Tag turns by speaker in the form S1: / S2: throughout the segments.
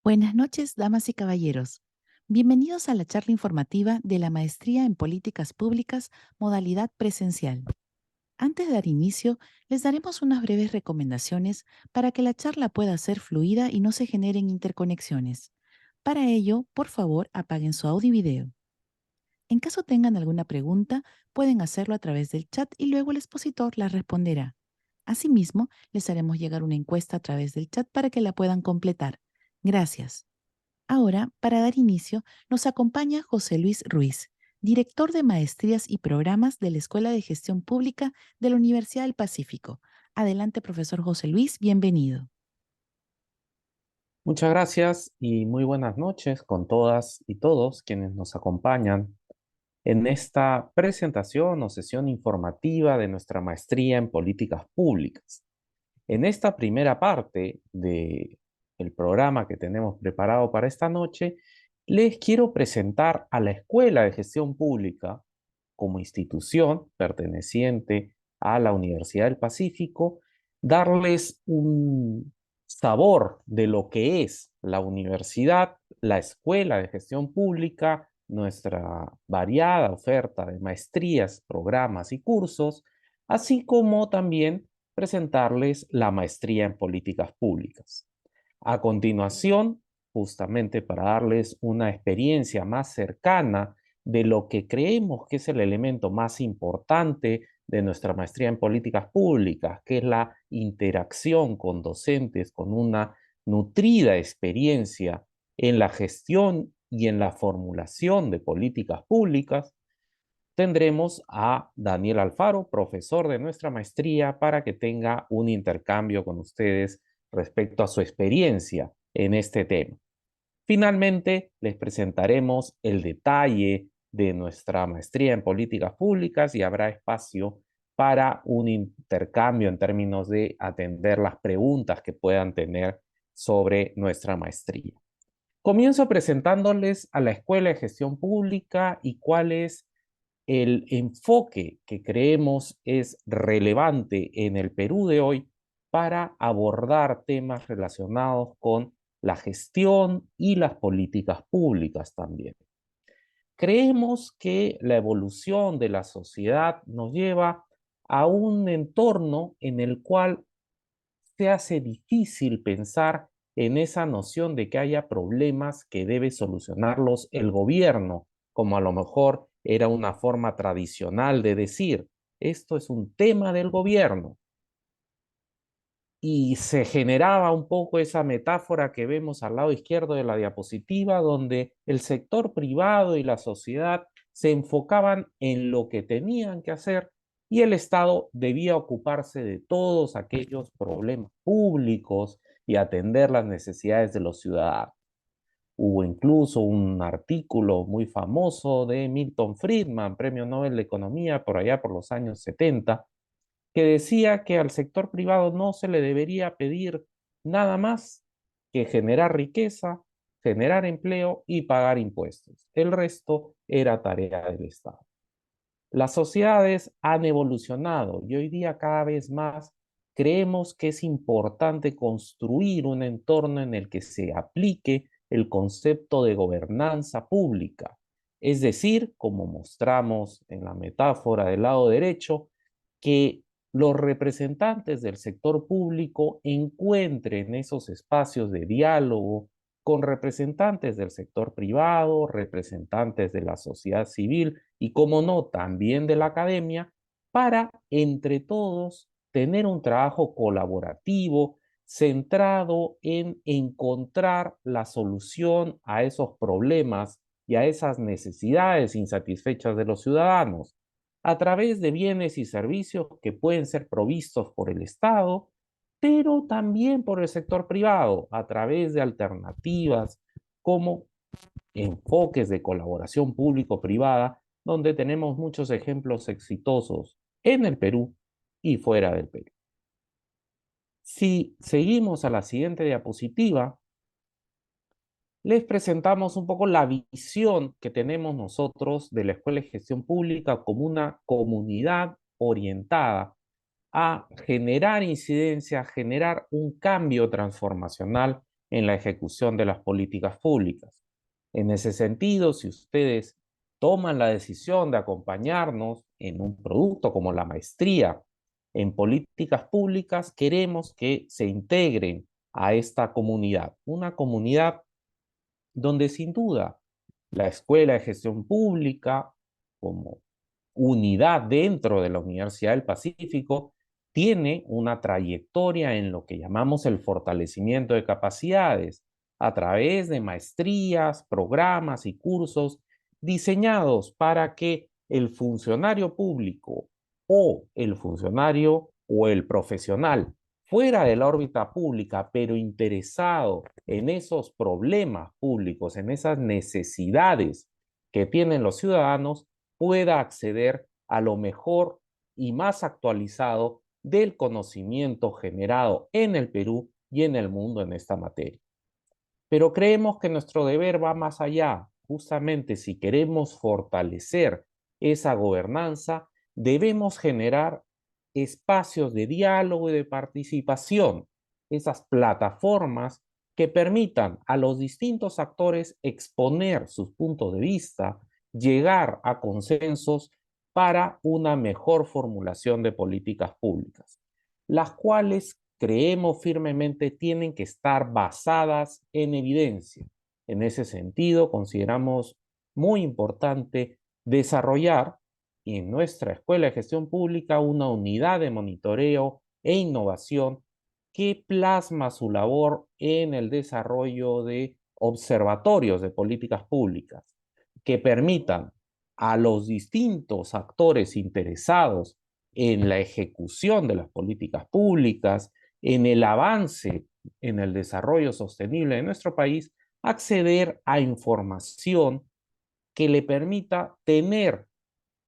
S1: Buenas noches, damas y caballeros. Bienvenidos a la charla informativa de la Maestría en Políticas Públicas, modalidad presencial. Antes de dar inicio, les daremos unas breves recomendaciones para que la charla pueda ser fluida y no se generen interconexiones. Para ello, por favor, apaguen su audio y video. En caso tengan alguna pregunta, pueden hacerlo a través del chat y luego el expositor la responderá. Asimismo, les haremos llegar una encuesta a través del chat para que la puedan completar. Gracias. Ahora, para dar inicio, nos acompaña José Luis Ruiz, director de Maestrías y Programas de la Escuela de Gestión Pública de la Universidad del Pacífico. Adelante, profesor José Luis, bienvenido.
S2: Muchas gracias y muy buenas noches con todas y todos quienes nos acompañan en esta presentación o sesión informativa de nuestra maestría en políticas públicas. En esta primera parte del programa que tenemos preparado para esta noche, les quiero presentar a la Escuela de Gestión Pública como institución perteneciente a la Universidad del Pacífico, darles un sabor de lo que es la universidad, la Escuela de Gestión Pública, nuestra variada oferta de maestrías, programas y cursos, así como también presentarles la maestría en políticas públicas. A continuación, justamente para darles una experiencia más cercana de lo que creemos que es el elemento más importante de nuestra maestría en políticas públicas, que es la interacción con docentes con una nutrida experiencia en la gestión y en la formulación de políticas públicas, tendremos a Daniel Alfaro, profesor de nuestra maestría, para que tenga un intercambio con ustedes respecto a su experiencia en este tema. Finalmente, les presentaremos el detalle de nuestra maestría en políticas públicas y habrá espacio para un intercambio en términos de atender las preguntas que puedan tener sobre nuestra maestría. Comienzo presentándoles a la Escuela de Gestión Pública y cuál es el enfoque que creemos es relevante en el Perú de hoy para abordar temas relacionados con la gestión y las políticas públicas también. Creemos que la evolución de la sociedad nos lleva a un entorno en el cual se hace difícil pensar en esa noción de que haya problemas que debe solucionarlos el gobierno, como a lo mejor era una forma tradicional de decir, esto es un tema del gobierno. Y se generaba un poco esa metáfora que vemos al lado izquierdo de la diapositiva, donde el sector privado y la sociedad se enfocaban en lo que tenían que hacer y el Estado debía ocuparse de todos aquellos problemas públicos y atender las necesidades de los ciudadanos. Hubo incluso un artículo muy famoso de Milton Friedman, Premio Nobel de Economía, por allá por los años 70, que decía que al sector privado no se le debería pedir nada más que generar riqueza, generar empleo y pagar impuestos. El resto era tarea del Estado. Las sociedades han evolucionado y hoy día cada vez más creemos que es importante construir un entorno en el que se aplique el concepto de gobernanza pública. Es decir, como mostramos en la metáfora del lado derecho, que los representantes del sector público encuentren esos espacios de diálogo con representantes del sector privado, representantes de la sociedad civil y, como no, también de la academia, para entre todos tener un trabajo colaborativo centrado en encontrar la solución a esos problemas y a esas necesidades insatisfechas de los ciudadanos a través de bienes y servicios que pueden ser provistos por el Estado, pero también por el sector privado, a través de alternativas como enfoques de colaboración público-privada, donde tenemos muchos ejemplos exitosos en el Perú y fuera del Perú. Si seguimos a la siguiente diapositiva, les presentamos un poco la visión que tenemos nosotros de la Escuela de Gestión Pública como una comunidad orientada a generar incidencia, a generar un cambio transformacional en la ejecución de las políticas públicas. En ese sentido, si ustedes toman la decisión de acompañarnos en un producto como la maestría en políticas públicas, queremos que se integren a esta comunidad, una comunidad donde sin duda la Escuela de Gestión Pública, como unidad dentro de la Universidad del Pacífico, tiene una trayectoria en lo que llamamos el fortalecimiento de capacidades a través de maestrías, programas y cursos diseñados para que el funcionario público o el funcionario o el profesional fuera de la órbita pública, pero interesado en esos problemas públicos, en esas necesidades que tienen los ciudadanos, pueda acceder a lo mejor y más actualizado del conocimiento generado en el Perú y en el mundo en esta materia. Pero creemos que nuestro deber va más allá. Justamente si queremos fortalecer esa gobernanza, debemos generar espacios de diálogo y de participación, esas plataformas que permitan a los distintos actores exponer sus puntos de vista, llegar a consensos para una mejor formulación de políticas públicas, las cuales creemos firmemente tienen que estar basadas en evidencia. En ese sentido, consideramos muy importante desarrollar en nuestra Escuela de Gestión Pública una unidad de monitoreo e innovación que plasma su labor en el desarrollo de observatorios de políticas públicas que permitan a los distintos actores interesados en la ejecución de las políticas públicas, en el avance en el desarrollo sostenible de nuestro país, acceder a información que le permita tener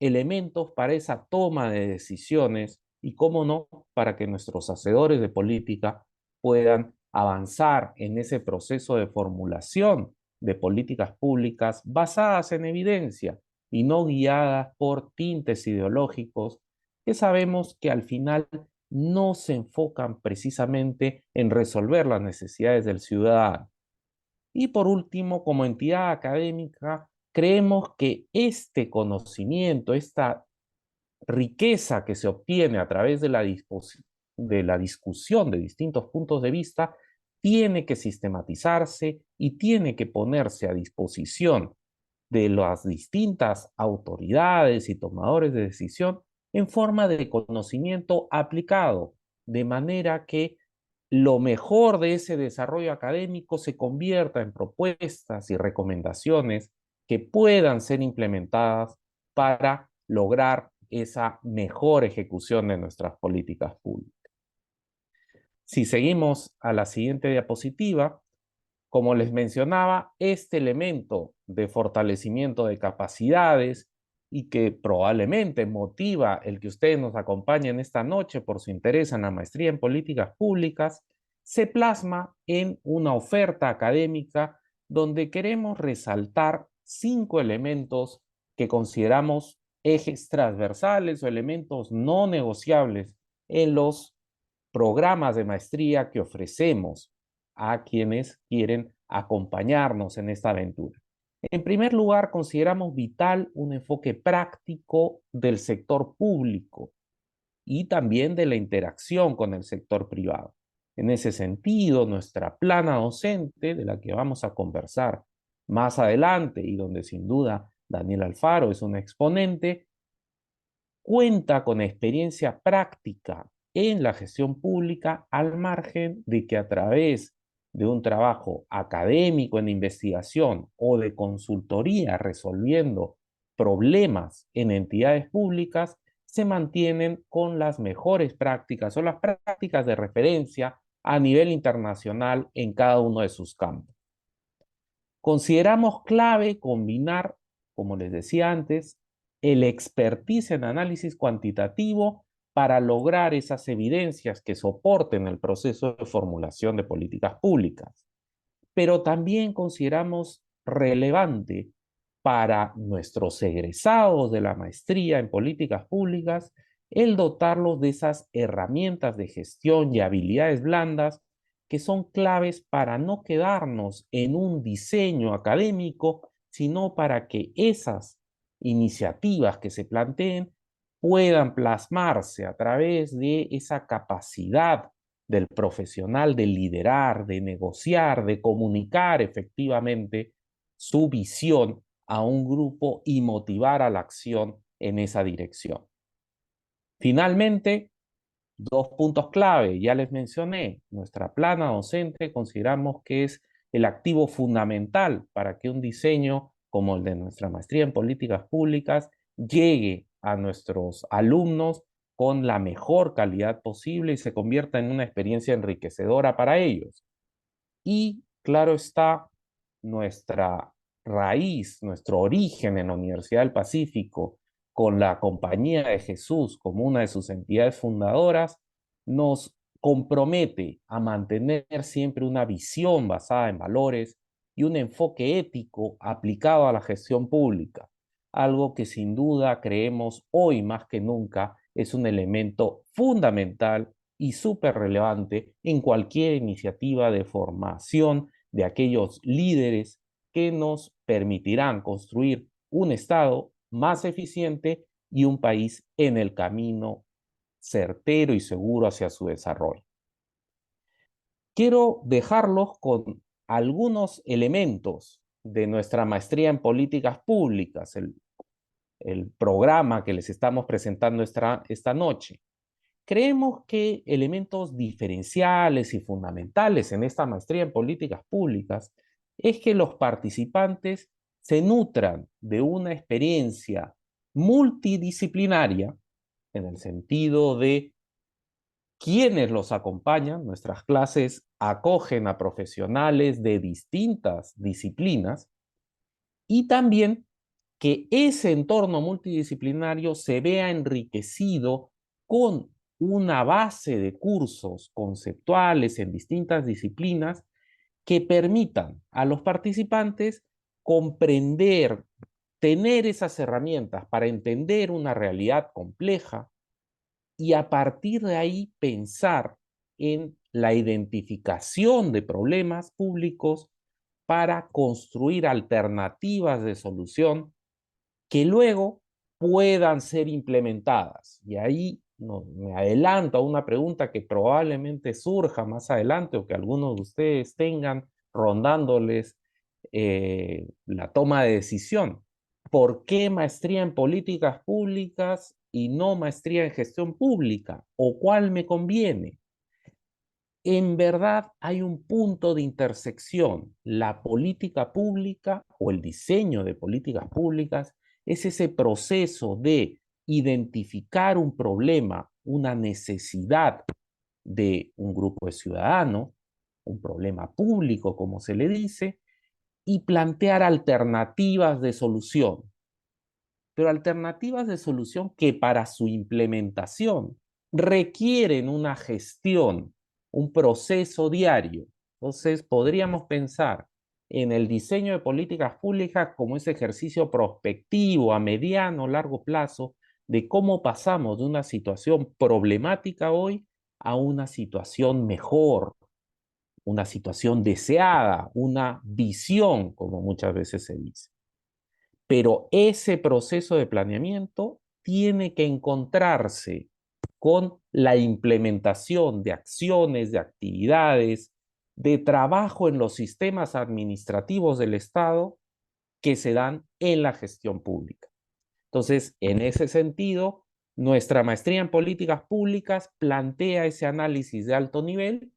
S2: elementos para esa toma de decisiones y, cómo no, para que nuestros hacedores de política puedan avanzar en ese proceso de formulación de políticas públicas basadas en evidencia y no guiadas por tintes ideológicos que sabemos que al final no se enfocan precisamente en resolver las necesidades del ciudadano. Y por último, como entidad académica, creemos que este conocimiento, esta riqueza que se obtiene a través de de la discusión de distintos puntos de vista, tiene que sistematizarse y tiene que ponerse a disposición de las distintas autoridades y tomadores de decisión en forma de conocimiento aplicado, de manera que lo mejor de ese desarrollo académico se convierta en propuestas y recomendaciones que puedan ser implementadas para lograr esa mejor ejecución de nuestras políticas públicas. Si seguimos a la siguiente diapositiva, como les mencionaba, este elemento de fortalecimiento de capacidades y que probablemente motiva el que ustedes nos acompañen esta noche por su interés en la maestría en políticas públicas, se plasma en una oferta académica donde queremos resaltar 5 elementos que consideramos ejes transversales o elementos no negociables en los programas de maestría que ofrecemos a quienes quieren acompañarnos en esta aventura. En primer lugar, consideramos vital un enfoque práctico del sector público y también de la interacción con el sector privado. En ese sentido, nuestra plana docente, de la que vamos a conversar más adelante y donde sin duda Daniel Alfaro es un exponente, cuenta con experiencia práctica en la gestión pública al margen de que a través de un trabajo académico en investigación o de consultoría resolviendo problemas en entidades públicas, se mantienen con las mejores prácticas o las prácticas de referencia a nivel internacional en cada uno de sus campos. Consideramos clave combinar, como les decía antes, el expertise en análisis cuantitativo para lograr esas evidencias que soporten el proceso de formulación de políticas públicas. Pero también consideramos relevante para nuestros egresados de la maestría en políticas públicas el dotarlos de esas herramientas de gestión y habilidades blandas que son claves para no quedarnos en un diseño académico, sino para que esas iniciativas que se planteen puedan plasmarse a través de esa capacidad del profesional de liderar, de negociar, de comunicar efectivamente su visión a un grupo y motivar a la acción en esa dirección. Finalmente, dos puntos clave, ya les mencioné, nuestra plana docente consideramos que es el activo fundamental para que un diseño como el de nuestra maestría en políticas públicas llegue a nuestros alumnos con la mejor calidad posible y se convierta en una experiencia enriquecedora para ellos. Y claro está, nuestra raíz, nuestro origen en la Universidad del Pacífico, con la Compañía de Jesús como una de sus entidades fundadoras, nos compromete a mantener siempre una visión basada en valores y un enfoque ético aplicado a la gestión pública, algo que sin duda creemos hoy más que nunca es un elemento fundamental y súper relevante en cualquier iniciativa de formación de aquellos líderes que nos permitirán construir un Estado más eficiente y un país en el camino certero y seguro hacia su desarrollo. Quiero dejarlos con algunos elementos de nuestra maestría en políticas públicas, el programa que les estamos presentando esta noche. Creemos que elementos diferenciales y fundamentales en esta maestría en políticas públicas es que los participantes se nutran de una experiencia multidisciplinaria en el sentido de quienes los acompañan. Nuestras clases acogen a profesionales de distintas disciplinas y también que ese entorno multidisciplinario se vea enriquecido con una base de cursos conceptuales en distintas disciplinas que permitan a los participantes comprender, tener esas herramientas para entender una realidad compleja y a partir de ahí pensar en la identificación de problemas públicos para construir alternativas de solución que luego puedan ser implementadas. Y ahí me adelanto a una pregunta que probablemente surja más adelante o que algunos de ustedes tengan rondándoles la toma de decisión. ¿Por qué maestría en políticas públicas y no maestría en gestión pública? ¿O cuál me conviene? En verdad hay un punto de intersección. La política pública o el diseño de políticas públicas es ese proceso de identificar un problema, una necesidad de un grupo de ciudadanos, un problema público, como se le dice, y plantear alternativas de solución, pero alternativas de solución que para su implementación requieren una gestión, un proceso diario. Entonces, podríamos pensar en el diseño de políticas públicas como ese ejercicio prospectivo a mediano, largo plazo de cómo pasamos de una situación problemática hoy a una situación mejor, una situación deseada, una visión, como muchas veces se dice. Pero ese proceso de planeamiento tiene que encontrarse con la implementación de acciones, de actividades, de trabajo en los sistemas administrativos del Estado que se dan en la gestión pública. Entonces, en ese sentido, nuestra maestría en políticas públicas plantea ese análisis de alto nivel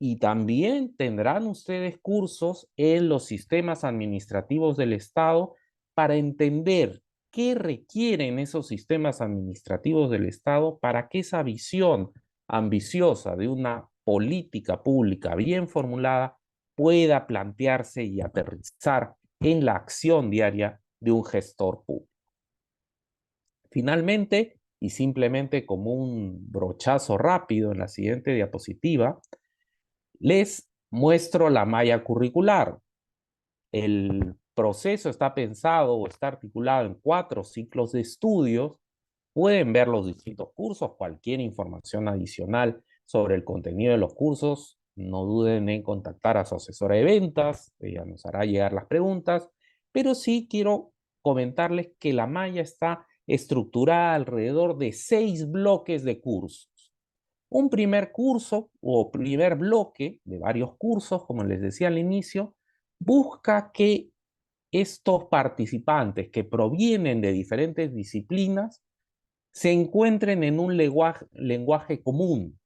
S2: y también tendrán ustedes cursos en los sistemas administrativos del Estado para entender qué requieren esos sistemas administrativos del Estado para que esa visión ambiciosa de una política pública bien formulada pueda plantearse y aterrizar en la acción diaria de un gestor público. Finalmente, y simplemente como un brochazo rápido en la siguiente diapositiva, les muestro la malla curricular. El proceso está pensado o está articulado en 4 ciclos de estudios. Pueden ver los distintos cursos, cualquier información adicional sobre el contenido de los cursos no duden en contactar a su asesora de ventas, ella nos hará llegar las preguntas, pero sí quiero comentarles que la malla está estructurada alrededor de 6 bloques de cursos. Un primer curso o primer bloque de varios cursos, como les decía al inicio, busca que estos participantes que provienen de diferentes disciplinas se encuentren en un lenguaje común,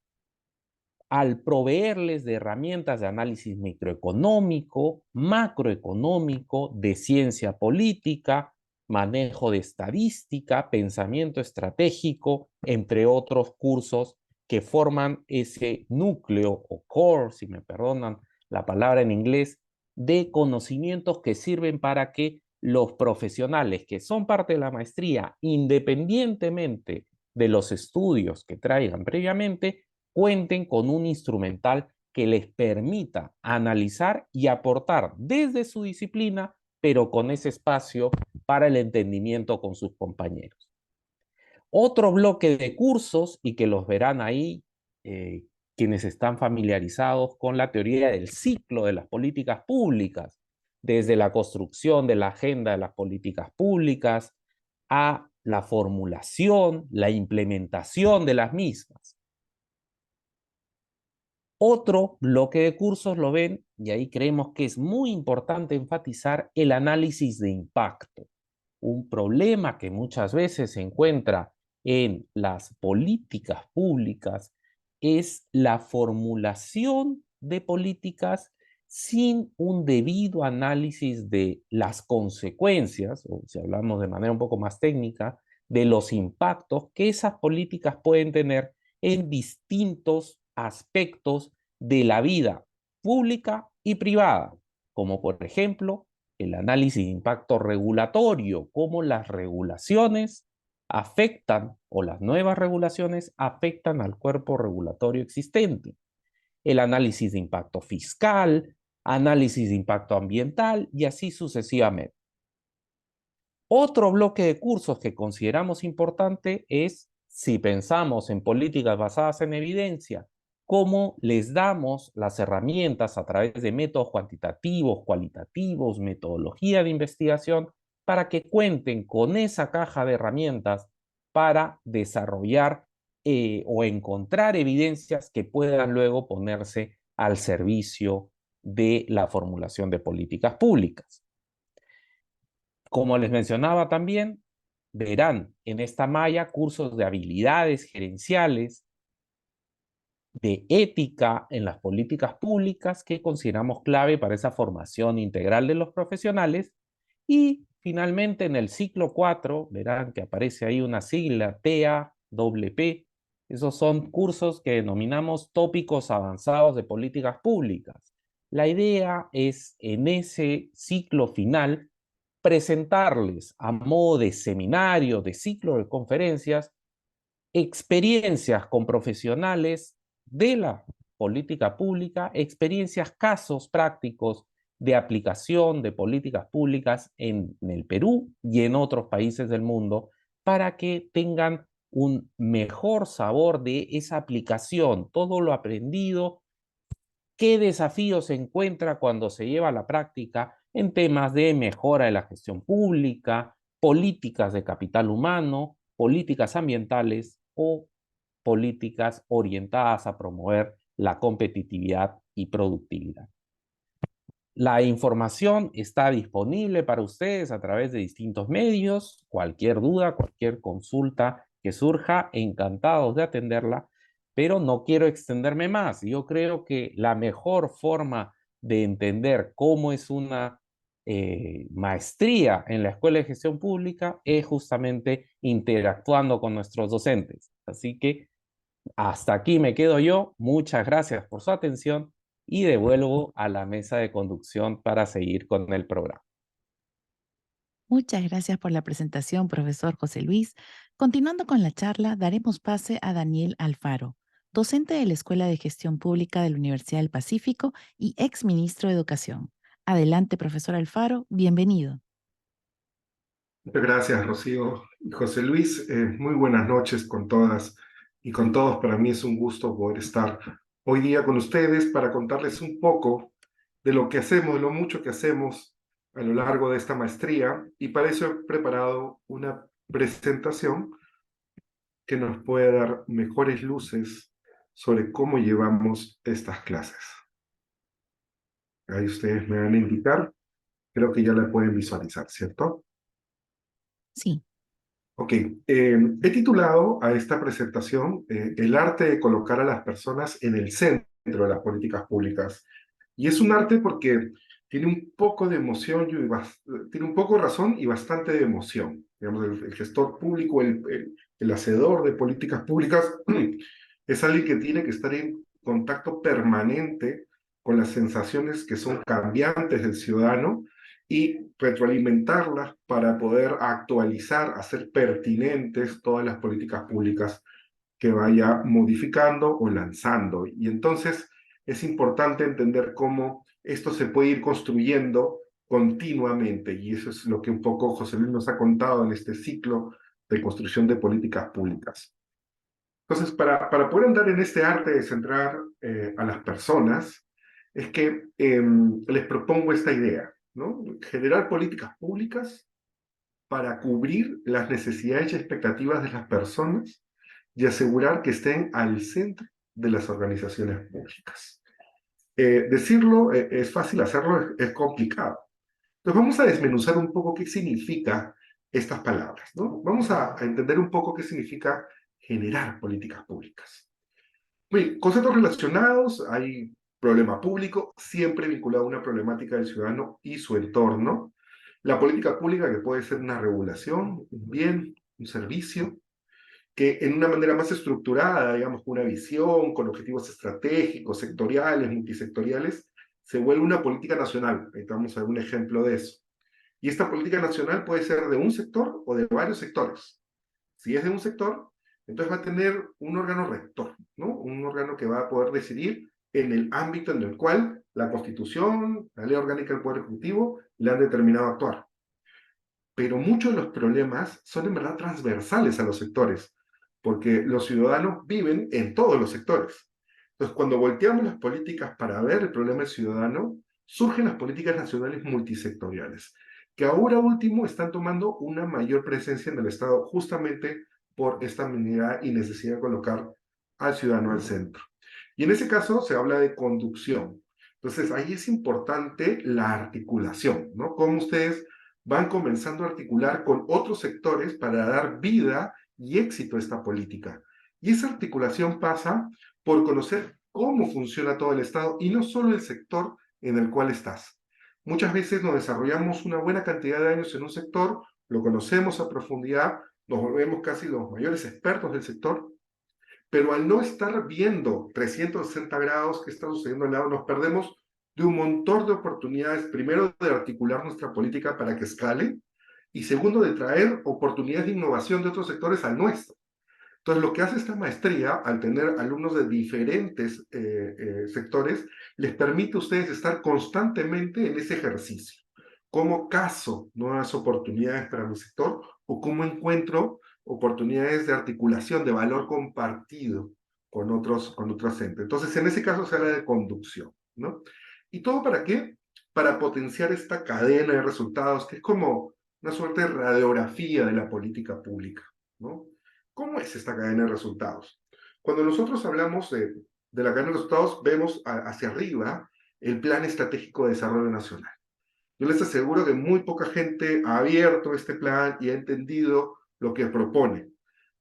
S2: al proveerles de herramientas de análisis microeconómico, macroeconómico, de ciencia política, manejo de estadística, pensamiento estratégico, entre otros cursos que forman ese núcleo o core, si me perdonan la palabra en inglés, de conocimientos que sirven para que los profesionales que son parte de la maestría, independientemente de los estudios que traigan previamente, cuenten con un instrumental que les permita analizar y aportar desde su disciplina, pero con ese espacio para el entendimiento con sus compañeros. Otro bloque de cursos, y que los verán ahí quienes están familiarizados con la teoría del ciclo de las políticas públicas, desde la construcción de la agenda de las políticas públicas a la formulación, la implementación de las mismas. Otro bloque de cursos lo ven, y ahí creemos que es muy importante enfatizar el análisis de impacto, un problema que muchas veces se encuentra en las políticas públicas es la formulación de políticas sin un debido análisis de las consecuencias, o si hablamos de manera un poco más técnica, de los impactos que esas políticas pueden tener en distintos aspectos de la vida pública y privada, como por ejemplo el análisis de impacto regulatorio, cómo las regulaciones afectan o las nuevas regulaciones afectan al cuerpo regulatorio existente, el análisis de impacto fiscal, análisis de impacto ambiental y así sucesivamente. Otro bloque de cursos que consideramos importante es, si pensamos en políticas basadas en evidencia, cómo les damos las herramientas a través de métodos cuantitativos, cualitativos, metodología de investigación, para que cuenten con esa caja de herramientas para desarrollar o encontrar evidencias que puedan luego ponerse al servicio de la formulación de políticas públicas. Como les mencionaba también, verán en esta malla cursos de habilidades gerenciales, de ética en las políticas públicas que consideramos clave para esa formación integral de los profesionales. Y finalmente en el ciclo 4, verán que aparece ahí una sigla TAWP. Esos son cursos que denominamos tópicos avanzados de políticas públicas. La idea es en ese ciclo final presentarles a modo de seminario, de ciclo de conferencias, experiencias con profesionales de la política pública, experiencias, casos prácticos de aplicación de políticas públicas en el Perú y en otros países del mundo, para que tengan un mejor sabor de esa aplicación, todo lo aprendido, qué desafíos se encuentra cuando se lleva a la práctica en temas de mejora de la gestión pública, políticas de capital humano, políticas ambientales o políticas orientadas a promover la competitividad y productividad. La información está disponible para ustedes a través de distintos medios. Cualquier duda, cualquier consulta que surja, encantados de atenderla, pero no quiero extenderme más. Yo creo que la mejor forma de entender cómo es una maestría en la Escuela de Gestión Pública es justamente interactuando con nuestros docentes. Así que hasta aquí me quedo yo. Muchas gracias por su atención y devuelvo a la mesa de conducción para seguir con el programa.
S1: Muchas gracias por la presentación, profesor José Luis. Continuando con la charla, daremos pase a Daniel Alfaro, docente de la Escuela de Gestión Pública de la Universidad del Pacífico y ex ministro de Educación. Adelante, profesor Alfaro, bienvenido.
S3: Muchas gracias, Rocío y José Luis. Muy buenas noches con todas y con todos. Para mí es un gusto poder estar hoy día con ustedes para contarles un poco de lo que hacemos, de lo mucho que hacemos a lo largo de esta maestría, y para eso he preparado una presentación que nos puede dar mejores luces sobre cómo llevamos estas clases. Ahí ustedes me van a indicar, creo que ya la pueden visualizar, ¿cierto?
S1: Sí,
S3: Ok, he titulado a esta presentación El arte de colocar a las personas en el centro de las políticas públicas. Y es un arte porque tiene un poco de emoción, tiene un poco de razón y bastante de emoción. Digamos, el gestor público, el hacedor de políticas públicas, es alguien que tiene que estar en contacto permanente con las sensaciones que son cambiantes del ciudadano y retroalimentarlas para poder actualizar, hacer pertinentes todas las políticas públicas que vaya modificando o lanzando. Y entonces es importante entender cómo esto se puede ir construyendo continuamente, y eso es lo que un poco José Luis nos ha contado en este ciclo de construcción de políticas públicas. Entonces, para poder andar en este arte de centrar a las personas, es que les propongo esta idea, ¿no? Generar políticas públicas para cubrir las necesidades y expectativas de las personas y asegurar que estén al centro de las organizaciones públicas. Decirlo es fácil, hacerlo es complicado. Entonces vamos a desmenuzar un poco qué significa estas palabras, ¿no? Vamos a entender un poco qué significa generar políticas públicas. Bien, conceptos relacionados, hay problema público, siempre vinculado a una problemática del ciudadano y su entorno. La política pública, que puede ser una regulación, un bien, un servicio, que en una manera más estructurada, digamos, con una visión, con objetivos estratégicos, sectoriales, multisectoriales, se vuelve una política nacional. Ahí vamos a ver un ejemplo de eso. Y esta política nacional puede ser de un sector o de varios sectores. Si es de un sector, entonces va a tener un órgano rector, ¿no? Un órgano que va a poder decidir en el ámbito en el cual la Constitución, la Ley Orgánica del Poder Ejecutivo le han determinado actuar. Pero muchos de los problemas son en verdad transversales a los sectores, porque los ciudadanos viven en todos los sectores. Entonces, cuando volteamos las políticas para ver el problema del ciudadano, surgen las políticas nacionales multisectoriales, que ahora último están tomando una mayor presencia en el Estado justamente por esta manera y necesidad de colocar al ciudadano al centro. Y en ese caso se habla de conducción. Entonces, ahí es importante la articulación, ¿no? Cómo ustedes van comenzando a articular con otros sectores para dar vida y éxito a esta política. Y esa articulación pasa por conocer cómo funciona todo el Estado y no solo el sector en el cual estás. Muchas veces nos desarrollamos una buena cantidad de años en un sector, lo conocemos a profundidad, nos volvemos casi los mayores expertos del sector, pero al no estar viendo 360 grados qué está sucediendo al lado, nos perdemos de un montón de oportunidades, primero de articular nuestra política para que escale, y segundo de traer oportunidades de innovación de otros sectores al nuestro. Entonces, lo que hace esta maestría, al tener alumnos de diferentes sectores, les permite a ustedes estar constantemente en ese ejercicio. ¿Cómo caso nuevas oportunidades para mi sector o cómo encuentro oportunidades de articulación, de valor compartido con otros entes? Entonces, en ese caso se habla de conducción, ¿no? ¿Y todo para qué? Para potenciar esta cadena de resultados, que es como una suerte de radiografía de la política pública, ¿no? ¿Cómo es esta cadena de resultados? Cuando nosotros hablamos de la cadena de resultados, vemos hacia arriba el Plan Estratégico de Desarrollo Nacional. Yo les aseguro que muy poca gente ha abierto este plan y ha entendido lo que propone.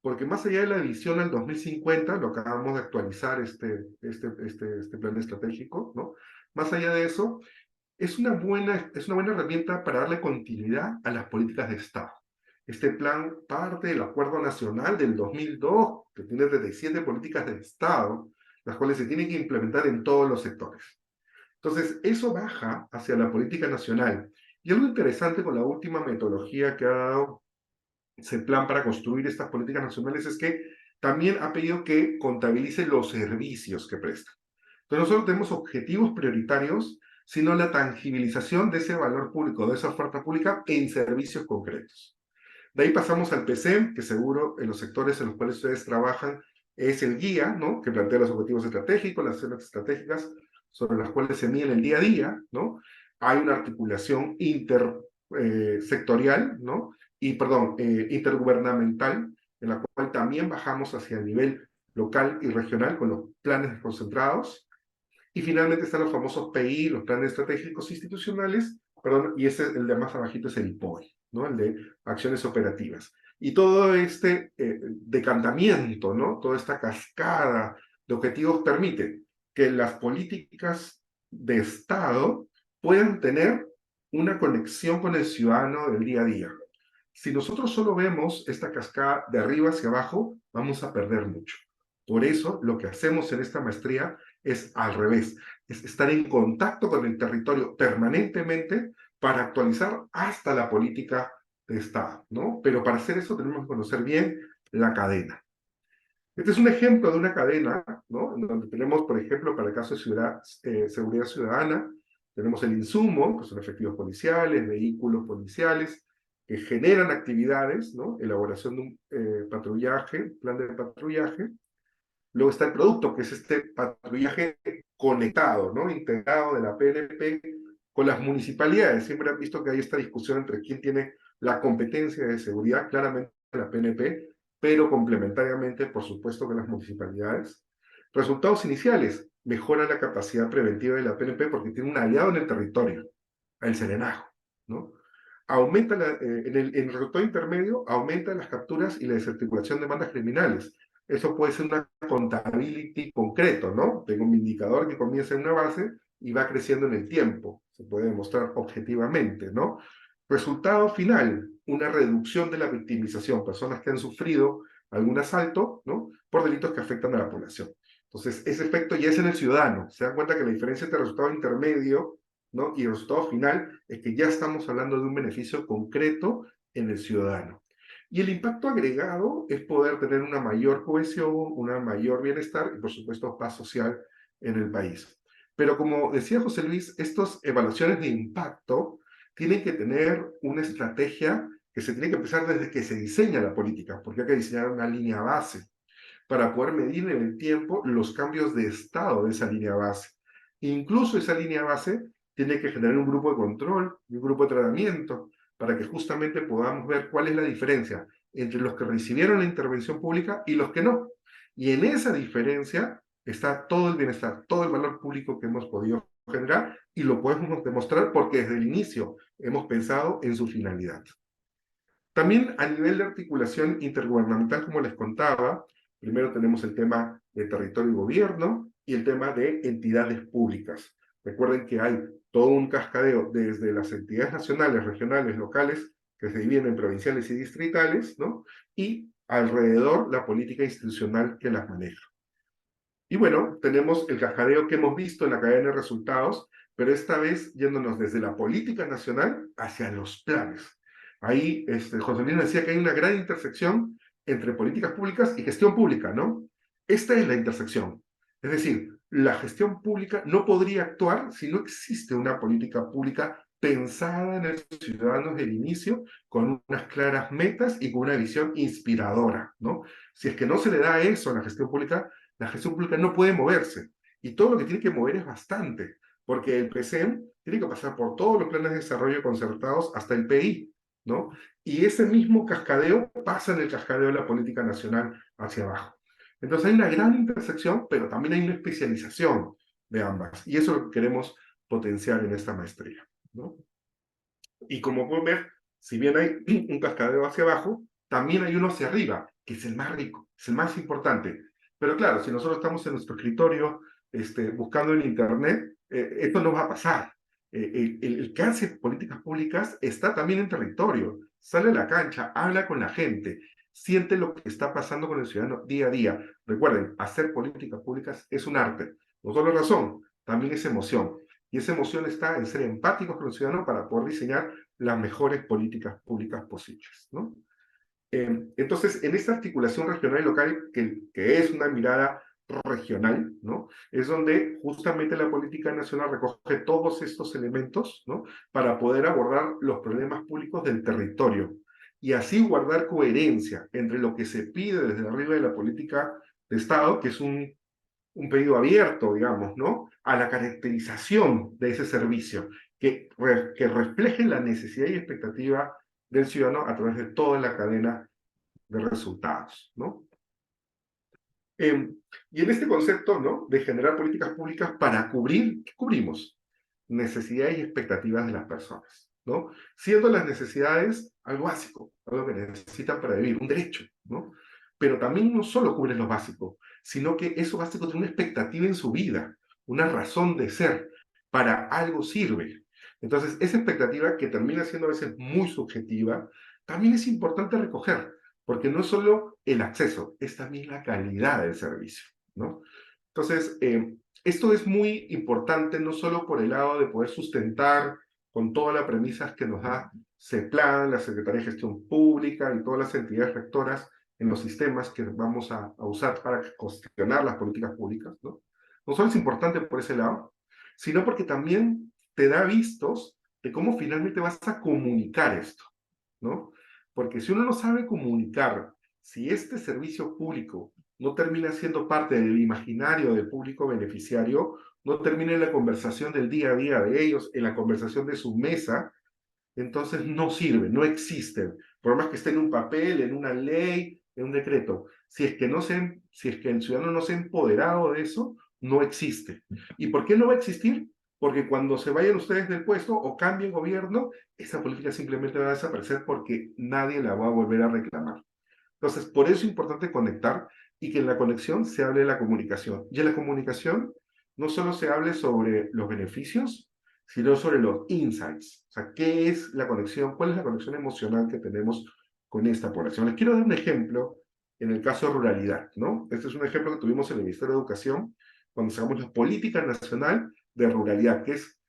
S3: Porque más allá de la visión al 2050, lo acabamos de actualizar este plan estratégico, ¿no? Más allá de eso, es una buena herramienta para darle continuidad a las políticas de Estado. Este plan parte del Acuerdo Nacional del 2002, que tiene 37 políticas de Estado, las cuales se tienen que implementar en todos los sectores. Entonces, eso baja hacia la política nacional. Y algo interesante con la última metodología que ha dado ese plan para construir estas políticas nacionales es que también ha pedido que contabilice los servicios que presta. Entonces, no solo tenemos objetivos prioritarios, sino la tangibilización de ese valor público, de esa oferta pública en servicios concretos. De ahí pasamos al PCM, que seguro en los sectores en los cuales ustedes trabajan es el guía, ¿no?, que plantea los objetivos estratégicos, las acciones estratégicas sobre las cuales se mide el día a día, ¿no? Hay una articulación intersectorial, ¿no? Intergubernamental, en la cual también bajamos hacia el nivel local y regional con los planes concentrados. Y finalmente están los famosos PI, los planes estratégicos institucionales, perdón, y el de más abajito es el POI, ¿no?, el de acciones operativas. Y todo este decantamiento, ¿no?, toda esta cascada de objetivos permite que las políticas de Estado puedan tener una conexión con el ciudadano del día a día. Si nosotros solo vemos esta cascada de arriba hacia abajo, vamos a perder mucho. Por eso, lo que hacemos en esta maestría es al revés, es estar en contacto con el territorio permanentemente para actualizar hasta la política de Estado, ¿no? Pero para hacer eso tenemos que conocer bien la cadena. Este es un ejemplo de una cadena, ¿no?, en donde tenemos, por ejemplo, para el caso de seguridad ciudadana, tenemos el insumo, que son efectivos policiales, vehículos policiales, que generan actividades, ¿no?, elaboración de un patrullaje, plan de patrullaje. Luego está el producto, que es este patrullaje conectado, ¿no?, integrado de la PNP con las municipalidades. Siempre han visto que hay esta discusión entre quién tiene la competencia de seguridad, claramente la PNP, pero complementariamente, por supuesto, con las municipalidades. Resultados iniciales: mejora la capacidad preventiva de la PNP porque tiene un aliado en el territorio, el Serenajo, ¿no? Aumenta en el resultado intermedio, aumenta las capturas y la desarticulación de bandas criminales. Eso puede ser una contability concreto, ¿no? Tengo un indicador que comienza en una base y va creciendo en el tiempo. Se puede demostrar objetivamente, ¿no? Resultado final: una reducción de la victimización. Personas que han sufrido algún asalto, ¿no?, por delitos que afectan a la población. Entonces, ese efecto ya es en el ciudadano. Se dan cuenta que la diferencia entre el resultado intermedio, ¿no?, y el resultado final es que ya estamos hablando de un beneficio concreto en el ciudadano. Y el impacto agregado es poder tener una mayor cohesión, una mayor bienestar y, por supuesto, paz social en el país. Pero como decía José Luis, estas evaluaciones de impacto tienen que tener una estrategia que se tiene que empezar desde que se diseña la política, porque hay que diseñar una línea base para poder medir en el tiempo los cambios de estado de esa línea base. Incluso esa línea base tiene que generar un grupo de control y un grupo de tratamiento para que justamente podamos ver cuál es la diferencia entre los que recibieron la intervención pública y los que no. Y en esa diferencia está todo el bienestar, todo el valor público que hemos podido generar, y lo podemos demostrar porque desde el inicio hemos pensado en su finalidad. También a nivel de articulación intergubernamental, como les contaba, primero tenemos el tema de territorio y gobierno y el tema de entidades públicas. Recuerden que hay todo un cascadeo desde las entidades nacionales, regionales, locales, que se dividen en provinciales y distritales, ¿no?, y alrededor la política institucional que las maneja. Y bueno, tenemos el cascadeo que hemos visto en la cadena de resultados, pero esta vez yéndonos desde la política nacional hacia los planes. Ahí José Luis decía que hay una gran intersección entre políticas públicas y gestión pública, ¿no? Esta es la intersección. Es decir, la gestión pública no podría actuar si no existe una política pública pensada en el ciudadano desde el inicio, con unas claras metas y con una visión inspiradora, ¿no? Si es que no se le da eso a la gestión pública no puede moverse. Y todo lo que tiene que mover es bastante, porque el PCM tiene que pasar por todos los planes de desarrollo concertados hasta el PI, ¿no? Y ese mismo cascadeo pasa en el cascadeo de la política nacional hacia abajo. Entonces hay una gran intersección, pero también hay una especialización de ambas. Y eso es lo que queremos potenciar en esta maestría, ¿no? Y como pueden ver, si bien hay un cascadeo hacia abajo, también hay uno hacia arriba, que es el más rico, es el más importante. Pero claro, si nosotros estamos en nuestro escritorio buscando en Internet, esto no va a pasar. El que hace políticas públicas está también en territorio, sale a la cancha, habla con la gente, siente lo que está pasando con el ciudadano día a día. Recuerden, hacer políticas públicas es un arte, no solo razón, también es emoción. Y esa emoción está en ser empáticos con el ciudadano para poder diseñar las mejores políticas públicas posibles, ¿no? Entonces, en esta articulación regional y local, que es una mirada regional, ¿no?, es donde justamente la política nacional recoge todos estos elementos, ¿no?, para poder abordar los problemas públicos del territorio y así guardar coherencia entre lo que se pide desde arriba de la política de Estado, que es un pedido abierto, digamos, ¿no? A la caracterización de ese servicio, que refleje la necesidad y expectativa del ciudadano a través de toda la cadena de resultados, ¿no? Eh, y en este concepto, ¿no? De generar políticas públicas para cubrir, ¿qué cubrimos? Necesidades y expectativas de las personas, ¿no? Siendo las necesidades algo básico, algo que necesitan para vivir, un derecho, ¿no? Pero también no solo cubre lo básico, sino que eso básico tiene una expectativa en su vida, una razón de ser, para algo sirve. Entonces, esa expectativa que termina siendo a veces muy subjetiva, también es importante recoger, porque no es solo el acceso, es también la calidad del servicio, ¿no? Entonces, esto es muy importante no solo por el lado de poder sustentar con todas las premisas que nos da CEPLAN, la Secretaría de Gestión Pública y todas las entidades rectoras en los sistemas que vamos a usar para cuestionar las políticas públicas, ¿no? No solo es importante por ese lado, sino porque también te da vistos de cómo finalmente vas a comunicar esto, ¿no? Porque si uno no sabe comunicar, si este servicio público no termina siendo parte del imaginario del público beneficiario, no termina en la conversación del día a día de ellos, en la conversación de su mesa, entonces no sirve, no existen. Por más que esté en un papel, en una ley, en un decreto, si es que el ciudadano no se ha empoderado de eso, no existe. ¿Y por qué no va a existir? Porque cuando se vayan ustedes del puesto o cambien gobierno, esa política simplemente va a desaparecer porque nadie la va a volver a reclamar. Entonces, por eso es importante conectar y que en la conexión se hable de la comunicación. Y en la comunicación no solo se hable sobre los beneficios, sino sobre los insights. O sea, ¿qué es la conexión? ¿Cuál es la conexión emocional que tenemos con esta población? Les quiero dar un ejemplo en el caso de ruralidad, ¿no? Este es un ejemplo que tuvimos en el Ministerio de Educación cuando sacamos la Política Nacional de Ruralidad, que es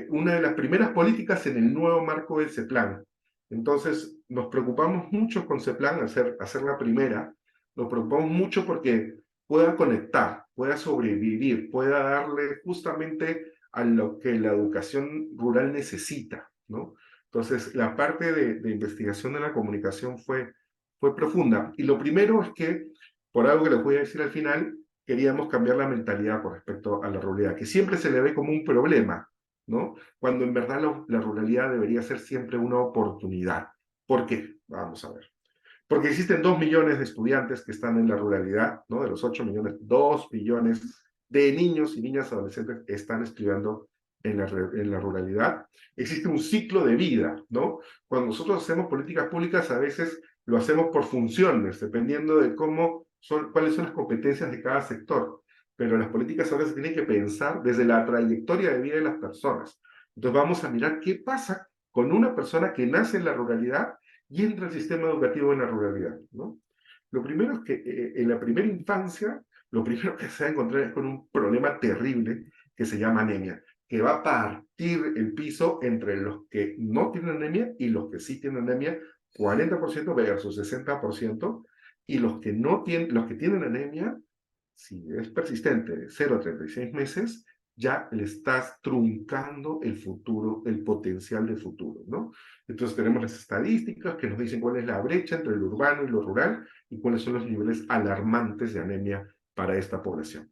S3: una de las primeras políticas en el nuevo marco del CEPLAN. Entonces, nos preocupamos mucho con CEPLAN, hacer la primera, nos preocupamos mucho porque pueda conectar, pueda sobrevivir, pueda darle justamente a lo que la educación rural necesita, ¿no? Entonces, la parte de investigación de la comunicación fue profunda. Y lo primero es que, por algo que les voy a decir al final, queríamos cambiar la mentalidad con respecto a la ruralidad, que siempre se le ve como un problema, ¿no? Cuando en verdad la ruralidad debería ser siempre una oportunidad. ¿Por qué? Vamos a ver. Porque existen 2 millones de estudiantes que están en la ruralidad, ¿no? De los 8 millones, 2 millones de niños y niñas adolescentes están estudiando en la ruralidad. Existe un ciclo de vida, ¿no? Cuando nosotros hacemos políticas públicas, a veces lo hacemos por funciones, dependiendo de cuáles son las competencias de cada sector. Pero las políticas ahora se tienen que pensar desde la trayectoria de vida de las personas. Entonces vamos a mirar qué pasa con una persona que nace en la ruralidad y entra al sistema educativo en la ruralidad, ¿no? Lo primero es que en la primera infancia, lo primero que se va a encontrar es con un problema terrible que se llama anemia, que va a partir el piso entre los que no tienen anemia y los que sí tienen anemia, 40% versus 60%, y los que tienen anemia, si es persistente de 0 a 36 meses, ya le estás truncando el futuro, el potencial de futuro, ¿no? Entonces tenemos las estadísticas que nos dicen cuál es la brecha entre lo urbano y lo rural y cuáles son los niveles alarmantes de anemia para esta población.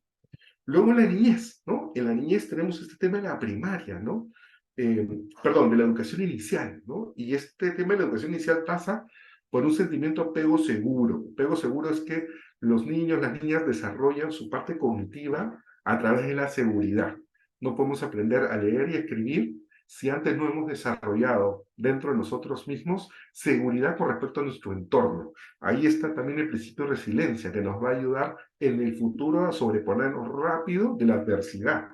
S3: Luego en la niñez, ¿no? En la niñez tenemos este tema de la primaria, ¿no? Perdón, de la educación inicial, ¿no? Y este tema de la educación inicial pasa por un sentimiento de apego seguro. Apego seguro es que los niños, las niñas desarrollan su parte cognitiva a través de la seguridad. No podemos aprender a leer y escribir si antes no hemos desarrollado dentro de nosotros mismos seguridad con respecto a nuestro entorno. Ahí está también el principio de resiliencia, que nos va a ayudar en el futuro a sobreponernos rápido de la adversidad.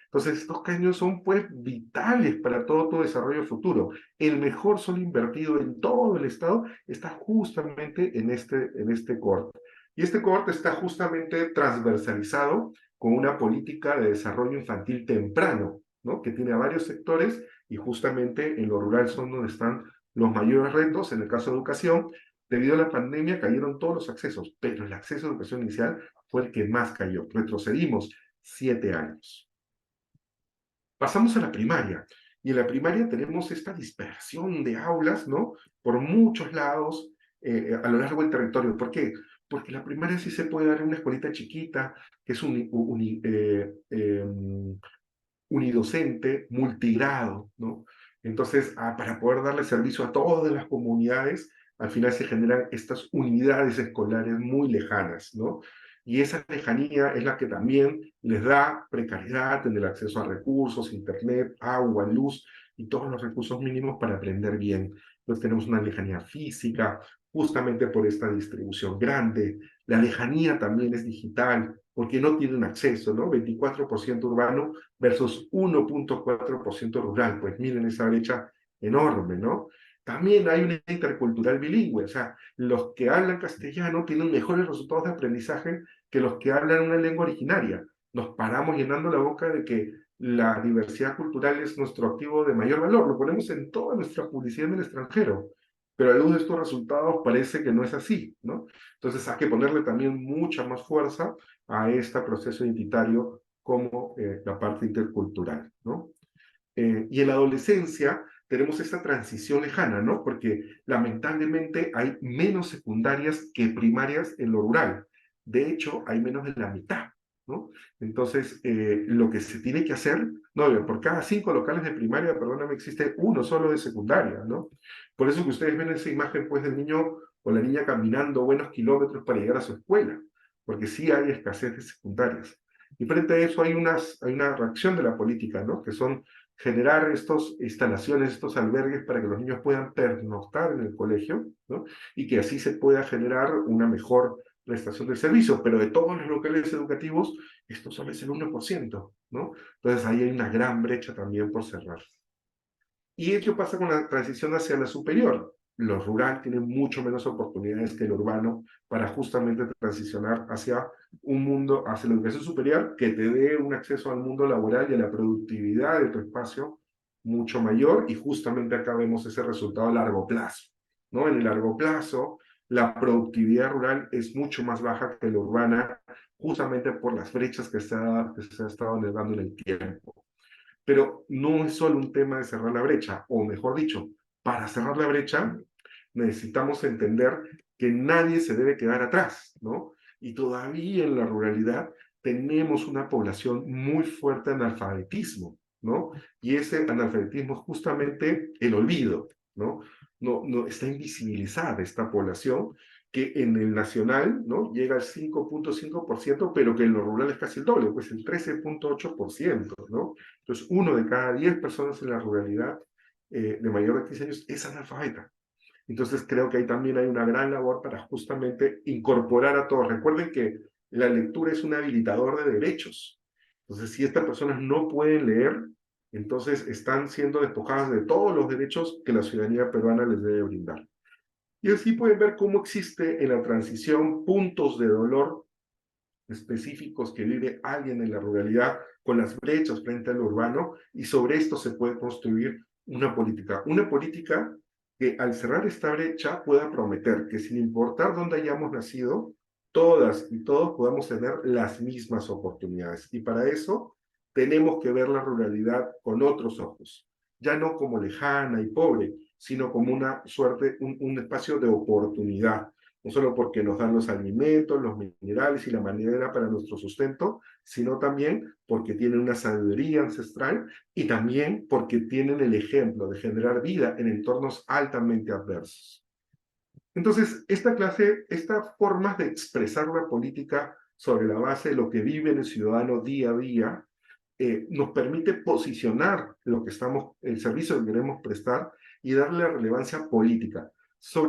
S3: Entonces, estos caños son pues vitales para todo tu desarrollo futuro. El mejor sol invertido en todo el estado está justamente en este corte. Y este corte está justamente transversalizado con una política de desarrollo infantil temprano, ¿no? Que tiene a varios sectores y justamente en lo rural son donde están los mayores retos. En el caso de educación, debido a la pandemia cayeron todos los accesos, pero el acceso a educación inicial fue el que más cayó. Retrocedimos 7 años. Pasamos a la primaria. Y en la primaria tenemos esta dispersión de aulas, ¿no? Por muchos lados a lo largo del territorio. ¿Por qué? porque la primaria sí se puede dar en una escuelita chiquita, que es unidocente, multigrado, ¿no? Entonces, para poder darle servicio a todas las comunidades, al final se generan estas unidades escolares muy lejanas, ¿no? Y esa lejanía es la que también les da precariedad en el acceso a recursos, internet, agua, luz y todos los recursos mínimos para aprender bien. Entonces tenemos una lejanía física, justamente por esta distribución grande. La lejanía también es digital, porque no tienen acceso, ¿no? 24% urbano versus 1,4% rural. Pues miren esa brecha enorme, ¿no? También hay una intercultural bilingüe, o sea, los que hablan castellano tienen mejores resultados de aprendizaje que los que hablan una lengua originaria. Nos paramos llenando la boca de que la diversidad cultural es nuestro activo de mayor valor, lo ponemos en toda nuestra publicidad en el extranjero, pero a la luz de estos resultados parece que no es así, ¿no? Entonces hay que ponerle también mucha más fuerza a este proceso identitario como la parte intercultural, ¿no? Y en la adolescencia tenemos esta transición lejana, ¿no? Porque lamentablemente hay menos secundarias que primarias en lo rural. De hecho, hay menos de la mitad, ¿no? Entonces, lo que se tiene que hacer, no, por cada 5 locales de primaria, perdóname, existe uno solo de secundaria, ¿no? Por eso que ustedes ven esa imagen, pues, del niño o la niña caminando buenos kilómetros para llegar a su escuela, porque sí hay escasez de secundarias. Y frente a eso hay una reacción de la política, ¿no? Que son generar estas instalaciones, estos albergues para que los niños puedan pernoctar en el colegio, ¿no? Y que así se pueda generar una mejor prestación de servicio, pero de todos los locales educativos, esto solo es el 1%, ¿no? Entonces ahí hay una gran brecha también por cerrar. Y ello pasa con la transición hacia la superior. Lo rural tiene mucho menos oportunidades que el urbano para justamente transicionar hacia un mundo, hacia la educación superior que te dé un acceso al mundo laboral y a la productividad de tu espacio mucho mayor, y justamente acá vemos ese resultado a largo plazo, ¿no? En el largo plazo, la productividad rural es mucho más baja que la urbana, justamente por las brechas que se ha estado dando en el tiempo. Pero no es solo un tema de cerrar la brecha, o mejor dicho, para cerrar la brecha necesitamos entender que nadie se debe quedar atrás, ¿no? Y todavía en la ruralidad tenemos una población muy fuerte de analfabetismo, ¿no? Y ese analfabetismo es justamente el olvido, ¿no? No está invisibilizada esta población que en el nacional, ¿no? Llega al 5,5%, pero que en lo rural es casi el doble, pues el 13,8%, ¿no? Entonces, 1 de cada 10 personas en la ruralidad de mayor de 15 años es analfabeta. Entonces, creo que ahí también hay una gran labor para justamente incorporar a todos. Recuerden que la lectura es un habilitador de derechos. Entonces, si estas personas no pueden leer, entonces están siendo despojadas de todos los derechos que la ciudadanía peruana les debe brindar. Y así pueden ver cómo existe en la transición puntos de dolor específicos que vive alguien en la ruralidad con las brechas frente al urbano, y sobre esto se puede construir una política que al cerrar esta brecha pueda prometer que sin importar dónde hayamos nacido, todas y todos podamos tener las mismas oportunidades. Y para eso tenemos que ver la ruralidad con otros ojos, ya no como lejana y pobre, sino como una suerte, un espacio de oportunidad, no solo porque nos dan los alimentos, los minerales y la manera para nuestro sustento, sino también porque tienen una sabiduría ancestral y también porque tienen el ejemplo de generar vida en entornos altamente adversos. Entonces, esta clase, estas formas de expresar la política sobre la base de lo que vive el ciudadano día a día, nos permite posicionar lo que estamos, el servicio que queremos prestar y darle la relevancia política.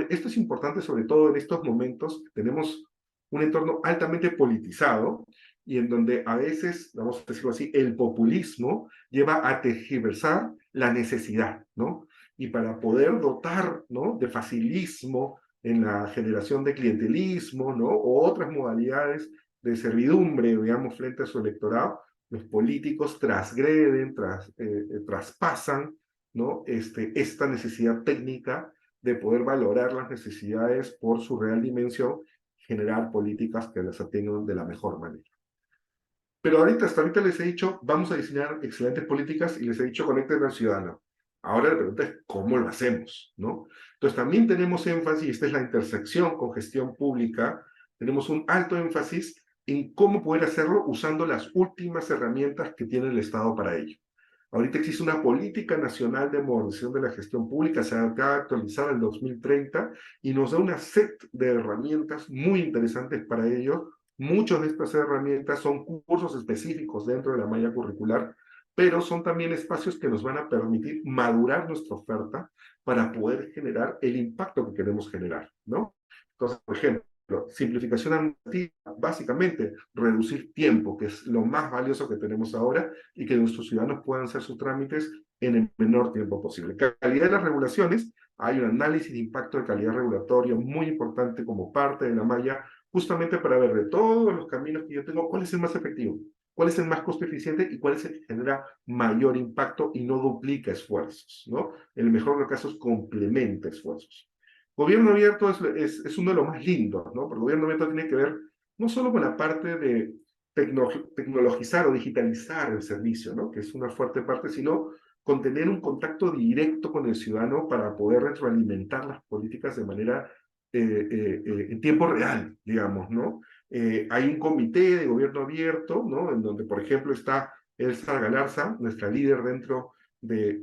S3: Esto es importante sobre todo en estos momentos. Tenemos un entorno altamente politizado y en donde a veces, vamos a decirlo así, el populismo lleva a tergiversar la necesidad, ¿no? Y para poder dotar, ¿no?, de facilismo en la generación de clientelismo, ¿no?, o otras modalidades de servidumbre, digamos, frente a su electorado, los políticos transgreden, traspasan, ¿no?, esta necesidad técnica de poder valorar las necesidades por su real dimensión, generar políticas que las atiendan de la mejor manera. Pero hasta ahorita les he dicho, vamos a diseñar excelentes políticas y les he dicho, conecten al ciudadano. Ahora la pregunta es, ¿cómo lo hacemos?, ¿no? Entonces también tenemos énfasis, esta es la intersección con gestión pública, tenemos un alto énfasis en cómo poder hacerlo usando las últimas herramientas que tiene el Estado para ello. Ahorita existe una política nacional de modernización de la gestión pública, se acaba de actualizar en 2030 y nos da una set de herramientas muy interesantes para ello. Muchas de estas herramientas son cursos específicos dentro de la malla curricular, pero son también espacios que nos van a permitir madurar nuestra oferta para poder generar el impacto que queremos generar, ¿no? Entonces, por ejemplo, simplificación administrativa, básicamente reducir tiempo, que es lo más valioso que tenemos ahora, y que nuestros ciudadanos puedan hacer sus trámites en el menor tiempo posible. Calidad de las regulaciones, hay un análisis de impacto de calidad regulatoria muy importante como parte de la malla, justamente para ver de todos los caminos que yo tengo, cuál es el más efectivo, cuál es el más costo eficiente y cuál es el que genera mayor impacto y no duplica esfuerzos, ¿no? En el mejor de los casos, complementa esfuerzos. Gobierno abierto es uno de los más lindos, ¿no? Porque el gobierno abierto tiene que ver no solo con la parte de tecnologizar o digitalizar el servicio, ¿no? Que es una fuerte parte, sino con tener un contacto directo con el ciudadano para poder retroalimentar las políticas de manera en tiempo real, digamos, ¿no? Hay un comité de gobierno abierto, ¿no? En donde, por ejemplo, está Elsa Galarza, nuestra líder dentro de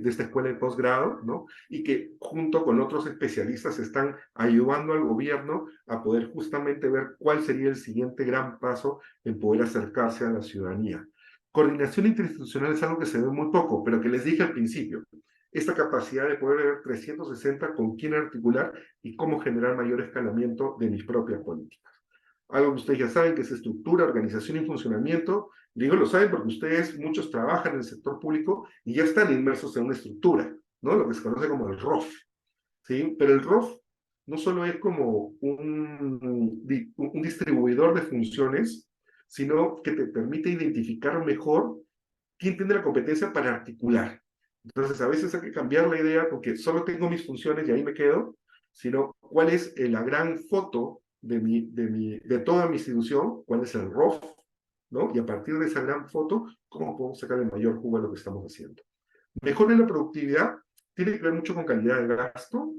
S3: esta escuela de posgrado, ¿no? Y que junto con otros especialistas están ayudando al gobierno a poder justamente ver cuál sería el siguiente gran paso en poder acercarse a la ciudadanía. Coordinación interinstitucional es algo que se ve muy poco, pero que les dije al principio, esta capacidad de poder ver 360 con quién articular y cómo generar mayor escalamiento de mis propias políticas. Algo que ustedes ya saben, que es estructura, organización y funcionamiento. Digo, lo saben porque ustedes, muchos trabajan en el sector público y ya están inmersos en una estructura, ¿no? Lo que se conoce como el ROF, ¿sí? Pero el ROF no solo es como un distribuidor de funciones, sino que te permite identificar mejor quién tiene la competencia para articular. Entonces, a veces hay que cambiar la idea porque solo tengo mis funciones y ahí me quedo, sino cuál es la gran foto de toda mi institución, cuál es el ROF, ¿no? Y a partir de esa gran foto, ¿cómo podemos sacar el mayor jugo a lo que estamos haciendo? Mejore la productividad, tiene que ver mucho con calidad de gasto.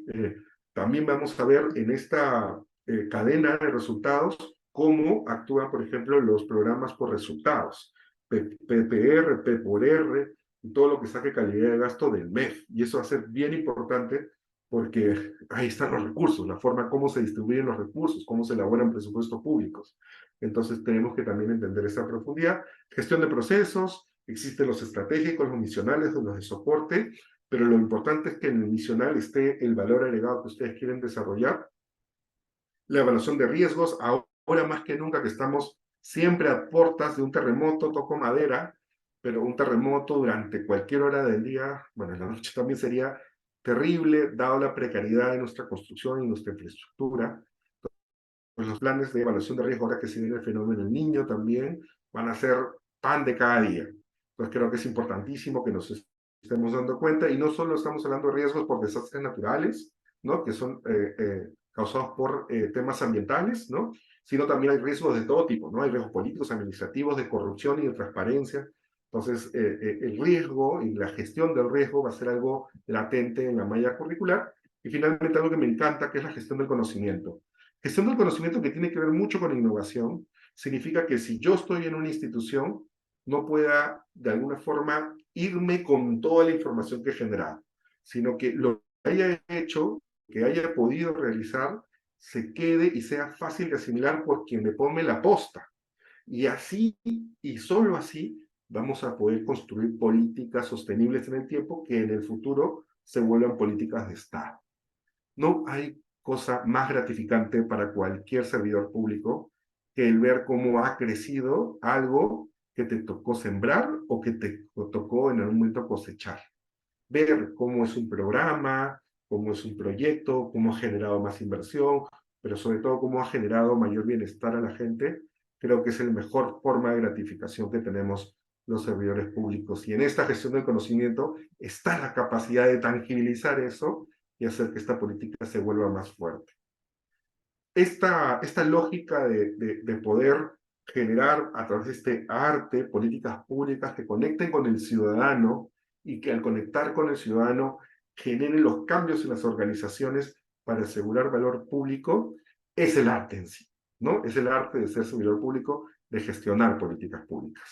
S3: También vamos a ver en esta cadena de resultados cómo actúan, por ejemplo, los programas por resultados, PPR, P por R, y todo lo que saque calidad de gasto del MEF. Y eso va a ser bien importante porque ahí están los recursos, la forma cómo se distribuyen los recursos, cómo se elaboran presupuestos públicos. Entonces tenemos que también entender esa profundidad. Gestión de procesos, existen los estratégicos, los misionales, los de soporte, pero lo importante es que en el misional esté el valor agregado que ustedes quieren desarrollar. La evaluación de riesgos, ahora más que nunca que estamos siempre a puertas de un terremoto, toco madera, pero un terremoto durante cualquier hora del día, bueno, en la noche también sería terrible, dado la precariedad de nuestra construcción y nuestra infraestructura. Pues los planes de evaluación de riesgo, ahora que se viene el fenómeno del niño también, van a ser pan de cada día. Entonces creo que es importantísimo que nos estemos dando cuenta, y no solo estamos hablando de riesgos por desastres naturales, ¿no? Que son causados por temas ambientales, ¿no? Sino también hay riesgos de todo tipo, ¿no? Hay riesgos políticos, administrativos, de corrupción y de transparencia. Entonces, el riesgo y la gestión del riesgo va a ser algo latente en la malla curricular. Y finalmente, algo que me encanta, que es la gestión del conocimiento. Gestión del conocimiento, que tiene que ver mucho con innovación, significa que si yo estoy en una institución, no pueda de alguna forma irme con toda la información que he generado, sino que lo que haya hecho, que haya podido realizar, se quede y sea fácil de asimilar por quien le pone la posta. Y así, y solo así, vamos a poder construir políticas sostenibles en el tiempo que en el futuro se vuelvan políticas de Estado. No hay cosa más gratificante para cualquier servidor público que el ver cómo ha crecido algo que te tocó sembrar o que te tocó en algún momento cosechar. Ver cómo es un programa, cómo es un proyecto, cómo ha generado más inversión, pero sobre todo cómo ha generado mayor bienestar a la gente, creo que es la mejor forma de gratificación que tenemos los servidores públicos. Y en esta gestión del conocimiento está la capacidad de tangibilizar eso y hacer que esta política se vuelva más fuerte. Esta lógica de poder generar a través de este arte políticas públicas que conecten con el ciudadano y que al conectar con el ciudadano generen los cambios en las organizaciones, para asegurar valor público es el arte en sí, ¿no? Es el arte de ser servidor público, de gestionar políticas públicas.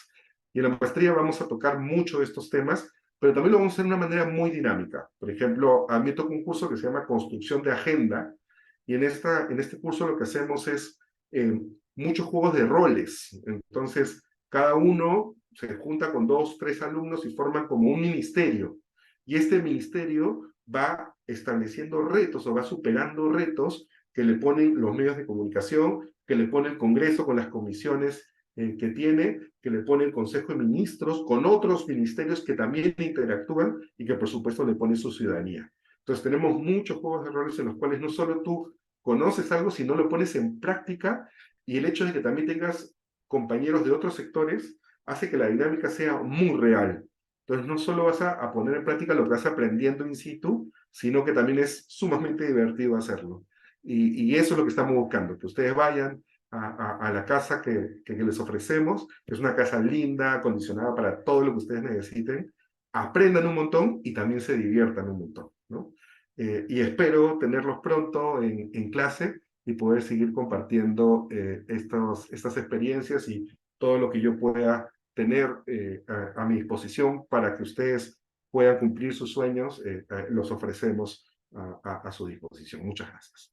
S3: Y en la maestría vamos a tocar mucho de estos temas, pero también lo vamos a hacer de una manera muy dinámica. Por ejemplo, a mí me toca un curso que se llama Construcción de Agenda, y en este curso lo que hacemos es muchos juegos de roles. Entonces, cada uno se junta con 2, 3 alumnos y forman como un ministerio. Y este ministerio va estableciendo retos o va superando retos que le ponen los medios de comunicación, que le pone el Congreso con las comisiones que tiene, que le pone el Consejo de Ministros, con otros ministerios que también interactúan y que por supuesto le pone su ciudadanía. Entonces tenemos muchos juegos de roles en los cuales no solo tú conoces algo, sino lo pones en práctica, y el hecho de que también tengas compañeros de otros sectores hace que la dinámica sea muy real. Entonces no solo vas a poner en práctica lo que vas aprendiendo in situ, sino que también es sumamente divertido hacerlo. Y eso es lo que estamos buscando, que ustedes vayan a la casa que les ofrecemos, que es una casa linda, acondicionada para todo lo que ustedes necesiten, aprendan un montón y también se diviertan un montón, ¿no? Y espero tenerlos pronto en clase y poder seguir compartiendo estas experiencias y todo lo que yo pueda tener a mi disposición para que ustedes puedan cumplir sus sueños, los ofrecemos a su disposición. Muchas gracias.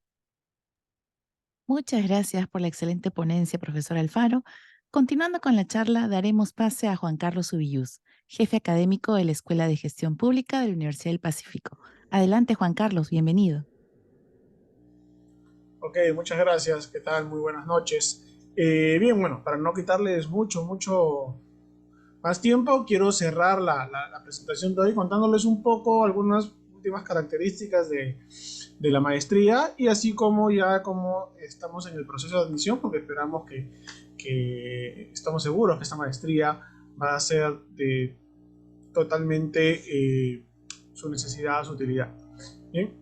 S1: Muchas gracias por la excelente ponencia, profesor Alfaro. Continuando con la charla, daremos pase a Juan Carlos Ubillús, jefe académico de la Escuela de Gestión Pública de la Universidad del Pacífico. Adelante, Juan Carlos, bienvenido.
S4: Ok, muchas gracias. ¿Qué tal? Muy buenas noches. Bien, bueno, para no quitarles mucho más tiempo, quiero cerrar la presentación de hoy contándoles un poco algunas últimas características de la maestría, y así como ya como estamos en el proceso de admisión, porque esperamos que estamos seguros que esta maestría va a ser de totalmente su necesidad, su utilidad. Bien.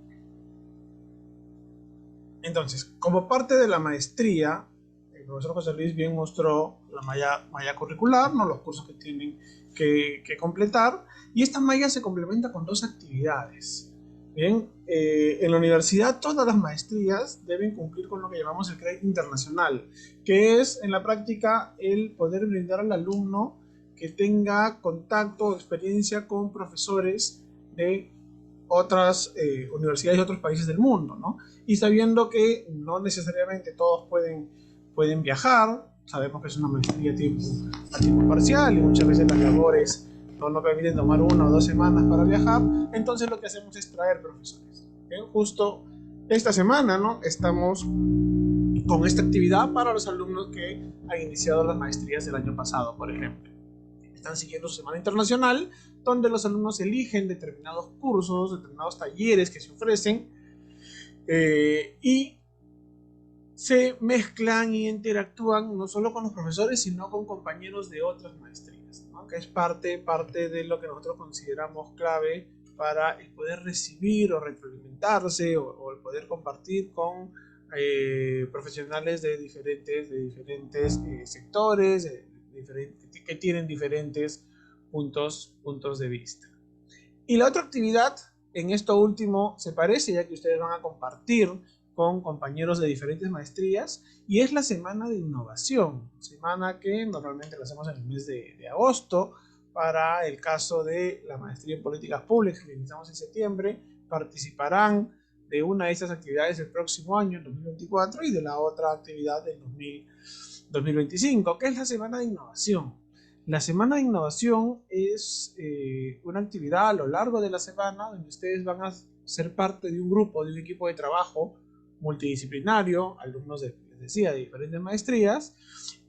S4: Entonces, como parte de la maestría, el profesor José Luis bien mostró la malla curricular, ¿no? Los cursos que tienen que completar, y esta malla se complementa con dos actividades. Bien, en la universidad todas las maestrías deben cumplir con lo que llamamos el crédito internacional, que es en la práctica el poder brindar al alumno que tenga contacto o experiencia con profesores de otras universidades de otros países del mundo, ¿no? Y sabiendo que no necesariamente todos pueden viajar, sabemos que es una maestría a tiempo parcial y muchas veces las labores no permiten tomar 1 o 2 semanas para viajar, entonces lo que hacemos es traer profesores. ¿Bien? Justo esta semana, ¿no? Estamos con esta actividad para los alumnos que han iniciado las maestrías del año pasado, por ejemplo. Están siguiendo su semana internacional, donde los alumnos eligen determinados cursos, determinados talleres que se ofrecen, y se mezclan y interactúan no solo con los profesores, sino con compañeros de otras maestrías, ¿no? Que es parte de lo que nosotros consideramos clave para el poder recibir o retroalimentarse o el poder compartir con profesionales de diferentes sectores, que tienen diferentes puntos de vista. Y la otra actividad, en esto último, se parece, ya que ustedes van a compartir con compañeros de diferentes maestrías, y es la semana de innovación, semana que normalmente la hacemos en el mes de agosto. Para el caso de la maestría en políticas públicas que iniciamos en septiembre, participarán de una de estas actividades el próximo año, en 2024, y de la otra actividad del 2025, que es la semana de innovación. La semana de innovación es una actividad a lo largo de la semana donde ustedes van a ser parte de un grupo, de un equipo de trabajo multidisciplinario, alumnos les decía, de diferentes maestrías,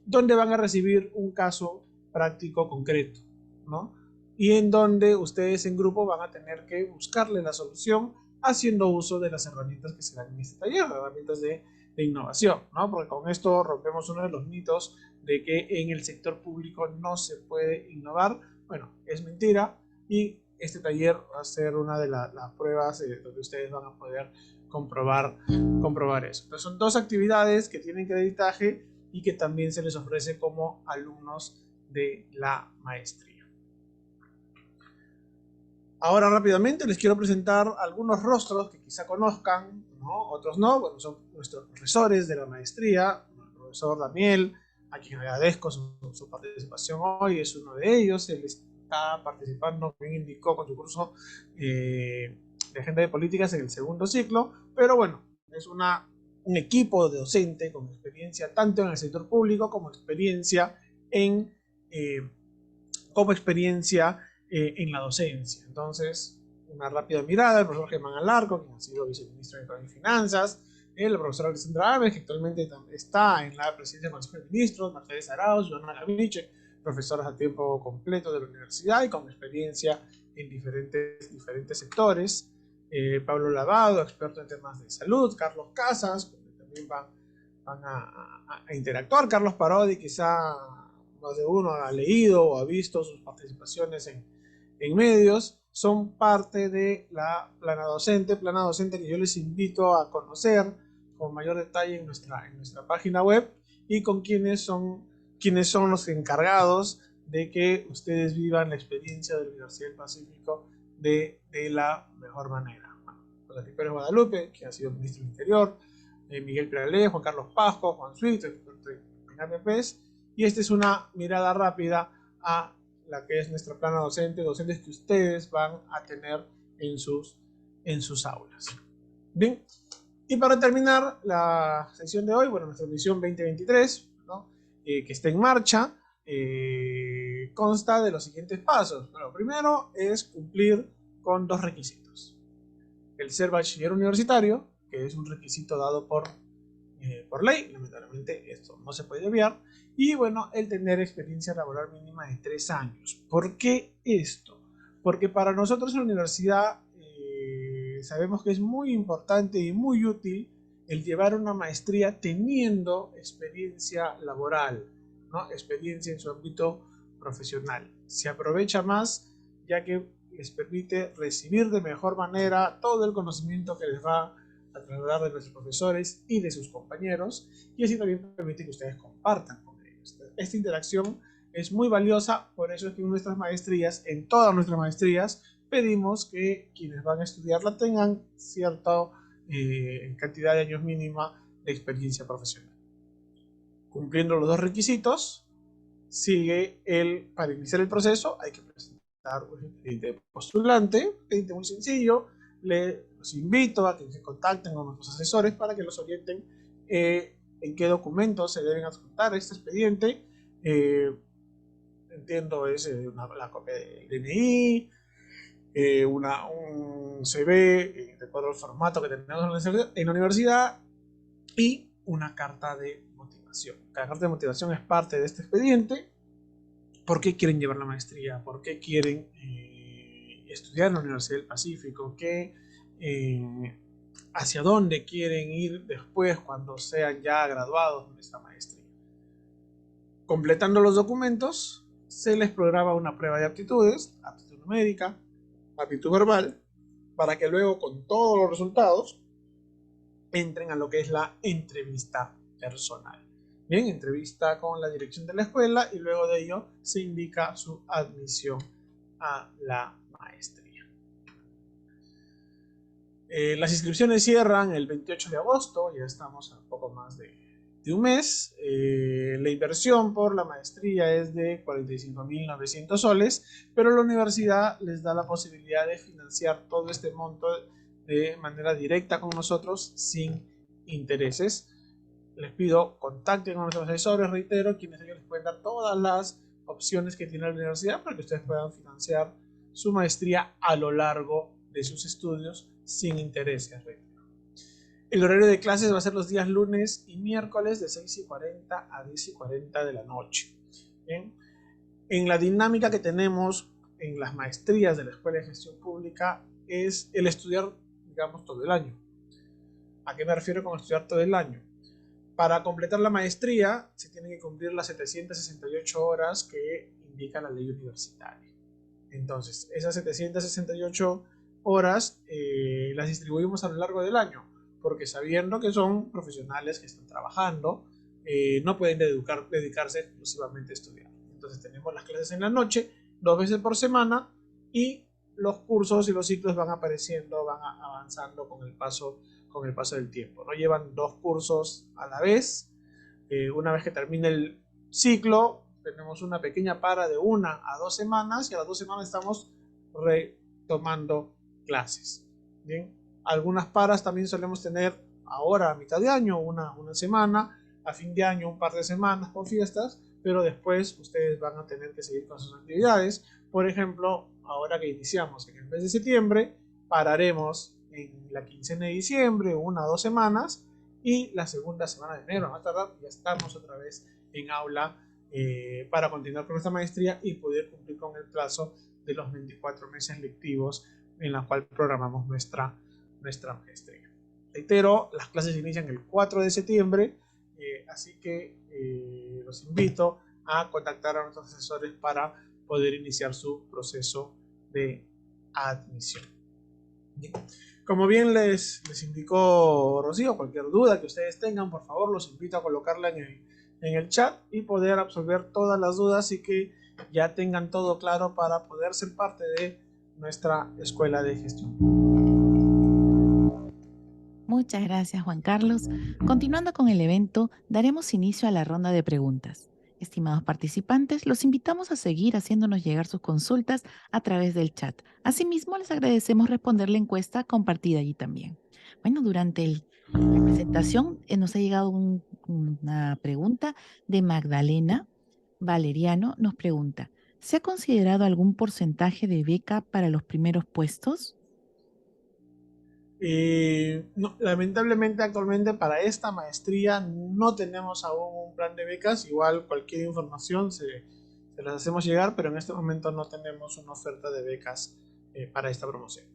S4: donde van a recibir un caso práctico concreto, ¿no? Y en donde ustedes en grupo van a tener que buscarle la solución haciendo uso de las herramientas que se dan en este taller, herramientas de innovación, ¿no? Porque con esto rompemos uno de los mitos de que en el sector público no se puede innovar. Bueno, es mentira, y este taller va a ser una de las pruebas donde ustedes van a poder comprobar eso. Entonces son dos actividades que tienen creditaje y que también se les ofrece como alumnos de la maestría. Ahora rápidamente les quiero presentar algunos rostros que quizá conozcan, ¿no? Otros no. Bueno, son nuestros profesores de la maestría, el profesor Daniel, a quien agradezco su participación hoy, es uno de ellos. Él está participando, como bien indicó, con su curso de Agenda de Políticas en el segundo ciclo, pero bueno, es un equipo de docente con experiencia tanto en el sector público como experiencia en... en la docencia. Entonces, una rápida mirada, el profesor Germán Alarco, quien ha sido viceministro de Economía y Finanzas, la profesora Alessandra Alves, que actualmente está en la presidencia del Consejo de Ministros, Mercedes Arauz, Joana Gamiche, profesoras a tiempo completo de la universidad y con experiencia en diferentes sectores. Pablo Lavado, experto en temas de salud, Carlos Casas, que también van a interactuar, Carlos Parodi, quizá más de uno ha leído o ha visto sus participaciones en medios, son parte de la plana docente que yo les invito a conocer con mayor detalle en nuestra página web y con quienes son los encargados de que ustedes vivan la experiencia de la Universidad del Pacífico de la mejor manera. José Pérez Guadalupe, que ha sido ministro del Interior, Miguel Peralé, Juan Carlos Pasco, Juan Suito, experto en APPs, y esta es una mirada rápida a la que es nuestra plana docentes que ustedes van a tener en sus aulas. Bien, y para terminar la sesión de hoy, bueno, nuestra misión 2023, ¿no? Que está en marcha, consta de los siguientes pasos. Bueno, primero es cumplir con 2 requisitos. El ser bachiller universitario, que es un requisito dado por ley, lamentablemente esto no se puede obviar, y bueno, el tener experiencia laboral mínima de 3 años. ¿Por qué esto? Porque para nosotros en la universidad sabemos que es muy importante y muy útil el llevar una maestría teniendo experiencia laboral, ¿no? Experiencia en su ámbito profesional. Se aprovecha más ya que les permite recibir de mejor manera todo el conocimiento que les va a trasladar de nuestros profesores y de sus compañeros, y así también permite que ustedes compartan con ellos. Esta interacción es muy valiosa, por eso es que en nuestras maestrías, en todas nuestras maestrías, pedimos que quienes van a estudiarla tengan cierta cantidad de años mínima de experiencia profesional. Cumpliendo los 2 requisitos, para iniciar el proceso hay que presentar un expediente de postulante, un expediente muy sencillo. Los invito a que se contacten con nuestros asesores para que los orienten en qué documentos se deben adjuntar a este expediente. Entiendo, es la copia del DNI, un CV de acuerdo al formato que tenemos en la universidad y una carta de motivación. La carta de motivación es parte de este expediente. ¿Por qué quieren llevar la maestría? ¿Por qué quieren estudiar en la Universidad del Pacífico? ¿Hacia dónde quieren ir después cuando sean ya graduados de esta maestría? Completando los documentos, se les programa una prueba de aptitudes, aptitud numérica, aptitud verbal, para que luego con todos los resultados entren a lo que es la entrevista personal. Bien, entrevista con la dirección de la escuela y luego de ello se indica su admisión a la maestría. Las inscripciones cierran el 28 de agosto, ya estamos a poco más de un mes. La inversión por la maestría es de 45.900 soles, pero la universidad les da la posibilidad de financiar todo este monto de manera directa con nosotros sin intereses. Les pido contacten con nuestros asesores, reitero, quienes ellos les pueden dar todas las opciones que tiene la universidad para que ustedes puedan financiar su maestría a lo largo de sus estudios sin intereses, reitero. El horario de clases va a ser los días lunes y miércoles de 6:40 a 10:40 de la noche. ¿Bien? En la dinámica que tenemos en las maestrías de la Escuela de Gestión Pública es el estudiar, digamos, todo el año. ¿A qué me refiero con estudiar todo el año? Para completar la maestría se tienen que cumplir las 768 horas que indica la ley universitaria. Entonces, esas 768 horas las distribuimos a lo largo del año, porque sabiendo que son profesionales que están trabajando, no pueden dedicarse exclusivamente a estudiar. Entonces tenemos las clases en la noche, 2 veces por semana, y los cursos y los ciclos van apareciendo, avanzando con el paso del tiempo, ¿no? Llevan 2 cursos a la vez. Una vez que termine el ciclo, tenemos una pequeña para de 1 a 2 semanas y a las 2 semanas estamos retomando clases. Bien, algunas paras también solemos tener ahora a mitad de año, una semana, a fin de año un par de semanas con fiestas, pero después ustedes van a tener que seguir con sus actividades. Por ejemplo, ahora que iniciamos en el mes de septiembre, pararemos en la quincena de diciembre, 1 o 2 semanas, y la segunda semana de enero, más tardar, ya estamos otra vez en aula para continuar con nuestra maestría y poder cumplir con el plazo de los 24 meses lectivos en la cual programamos nuestra maestría. Reitero, las clases inician el 4 de septiembre, así que los invito a contactar a nuestros asesores para poder iniciar su proceso de admisión. Bien. Como bien les indicó Rocío, cualquier duda que ustedes tengan, por favor, los invito a colocarla en el chat y poder absolver todas las dudas y que ya tengan todo claro para poder ser parte de nuestra escuela de gestión.
S1: Muchas gracias, Juan Carlos. Continuando con el evento, daremos inicio a la ronda de preguntas. Estimados participantes, los invitamos a seguir haciéndonos llegar sus consultas a través del chat. Asimismo, les agradecemos responder la encuesta compartida allí también. Bueno, durante la presentación nos ha llegado una pregunta de Magdalena Valeriano. Nos pregunta, ¿se ha considerado algún porcentaje de beca para los primeros puestos?
S4: No, lamentablemente actualmente para esta maestría no tenemos aún un plan de becas. Igual cualquier información se las hacemos llegar, pero en este momento no tenemos una oferta de becas para esta promoción.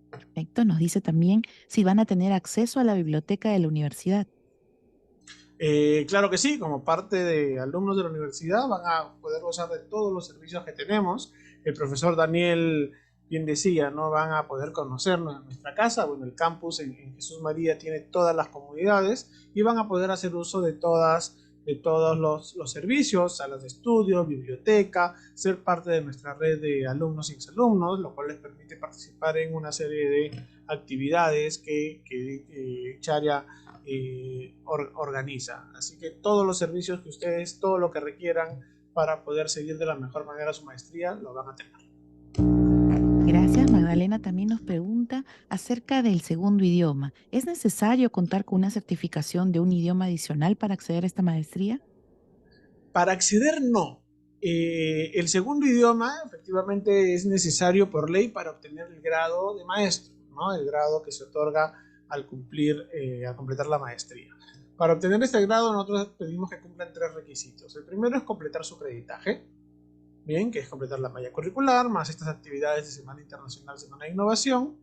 S1: Perfecto, nos dice también si van a tener acceso a la biblioteca de la universidad.
S4: Claro que sí, como parte de alumnos de la universidad van a poder gozar de todos los servicios que tenemos. El profesor Daniel bien decía, ¿no? Van a poder conocernos en nuestra casa. Bueno, el campus en Jesús María tiene todas las comunidades y van a poder hacer uso de todos los servicios, salas de estudio, biblioteca, ser parte de nuestra red de alumnos y exalumnos, lo cual les permite participar en una serie de actividades que Charia organiza. Así que todos los servicios que ustedes, todo lo que requieran para poder seguir de la mejor manera su maestría, lo van a tener.
S1: Gracias. Magdalena también nos pregunta acerca del segundo idioma. ¿Es necesario contar con una certificación de un idioma adicional para acceder a esta maestría?
S4: Para acceder, no. El segundo idioma efectivamente es necesario por ley para obtener el grado de maestro, ¿no? El grado que se otorga al completar la maestría. Para obtener este grado nosotros pedimos que cumplan 3 requisitos. El primero es completar su creditaje, bien, que es completar la malla curricular, más estas actividades de Semana Internacional, Semana de Innovación.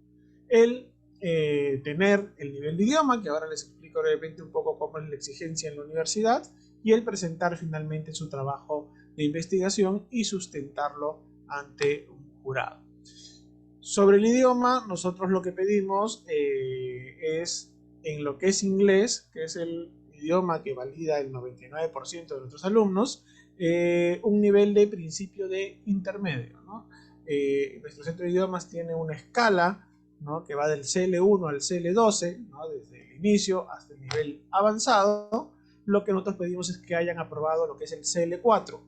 S4: El tener el nivel de idioma, que ahora les explico brevemente un poco cómo es la exigencia en la universidad, y el presentar finalmente su trabajo de investigación y sustentarlo ante un jurado. Sobre el idioma, nosotros lo que pedimos es en lo que es inglés, que es el idioma que valida el 99% de nuestros alumnos, un nivel de principio de intermedio, ¿no? Nuestro centro de idiomas tiene una escala, ¿no? Que va del CL1 al CL12, ¿no? Desde el inicio hasta el nivel avanzado. Lo que nosotros pedimos es que hayan aprobado lo que es el CL4,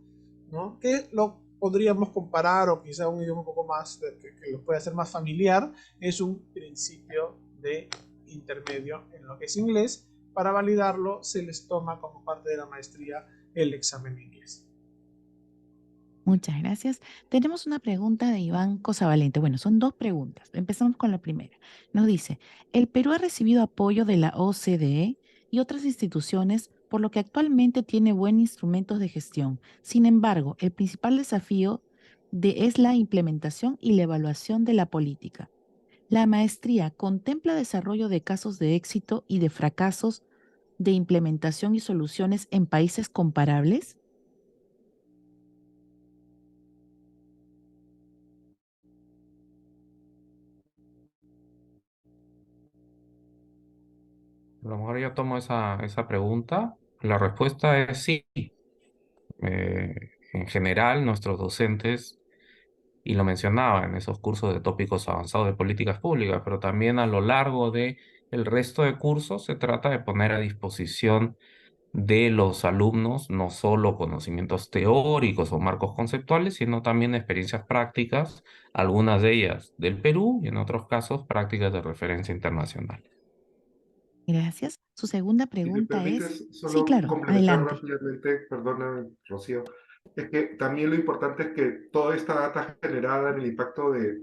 S4: ¿no? Que lo podríamos comparar, o quizá un idioma un poco más que lo pueda hacer más familiar, es un principio de intermedio en lo que es inglés. Para validarlo se les toma como parte de la maestría el examen de inglés.
S1: Muchas gracias. Tenemos una pregunta de Iván Cosavalente. Bueno, son 2 preguntas. Empezamos con la primera. Nos dice, el Perú ha recibido apoyo de la OCDE y otras instituciones, por lo que actualmente tiene buenos instrumentos de gestión. Sin embargo, el principal desafío es la implementación y la evaluación de la política. ¿La maestría contempla desarrollo de casos de éxito y de fracasos de implementación y soluciones en países comparables?
S2: A lo mejor yo tomo esa pregunta. La respuesta es sí. En general, nuestros docentes y lo mencionaba en esos cursos de tópicos avanzados de políticas públicas, pero también a lo largo de el resto de cursos se trata de poner a disposición de los alumnos no solo conocimientos teóricos o marcos conceptuales, sino también experiencias prácticas, algunas de ellas del Perú y en otros casos prácticas de referencia internacional.
S1: Gracias. Su segunda
S3: Si me
S1: pregunta es,
S3: permites
S1: sí,
S3: solo
S1: claro,
S3: complementar
S1: adelante.
S3: rápidamente, perdona, Rocío, es que también lo importante es que toda esta data generada en el impacto de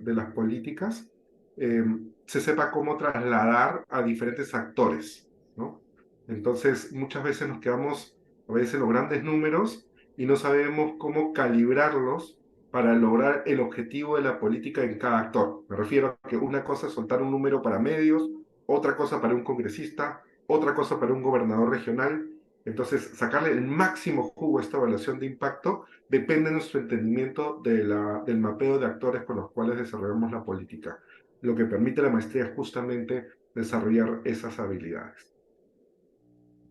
S3: las políticas eh, se sepa cómo trasladar a diferentes actores, ¿no? Entonces, muchas veces nos quedamos a veces en los grandes números y no sabemos cómo calibrarlos para lograr el objetivo de la política en cada actor. Me refiero a que una cosa es soltar un número para medios, otra cosa para un congresista, otra cosa para un gobernador regional. Entonces, sacarle el máximo jugo a esta evaluación de impacto depende de nuestro entendimiento del mapeo de actores con los cuales desarrollamos la política. Lo que permite la maestría es justamente desarrollar esas habilidades.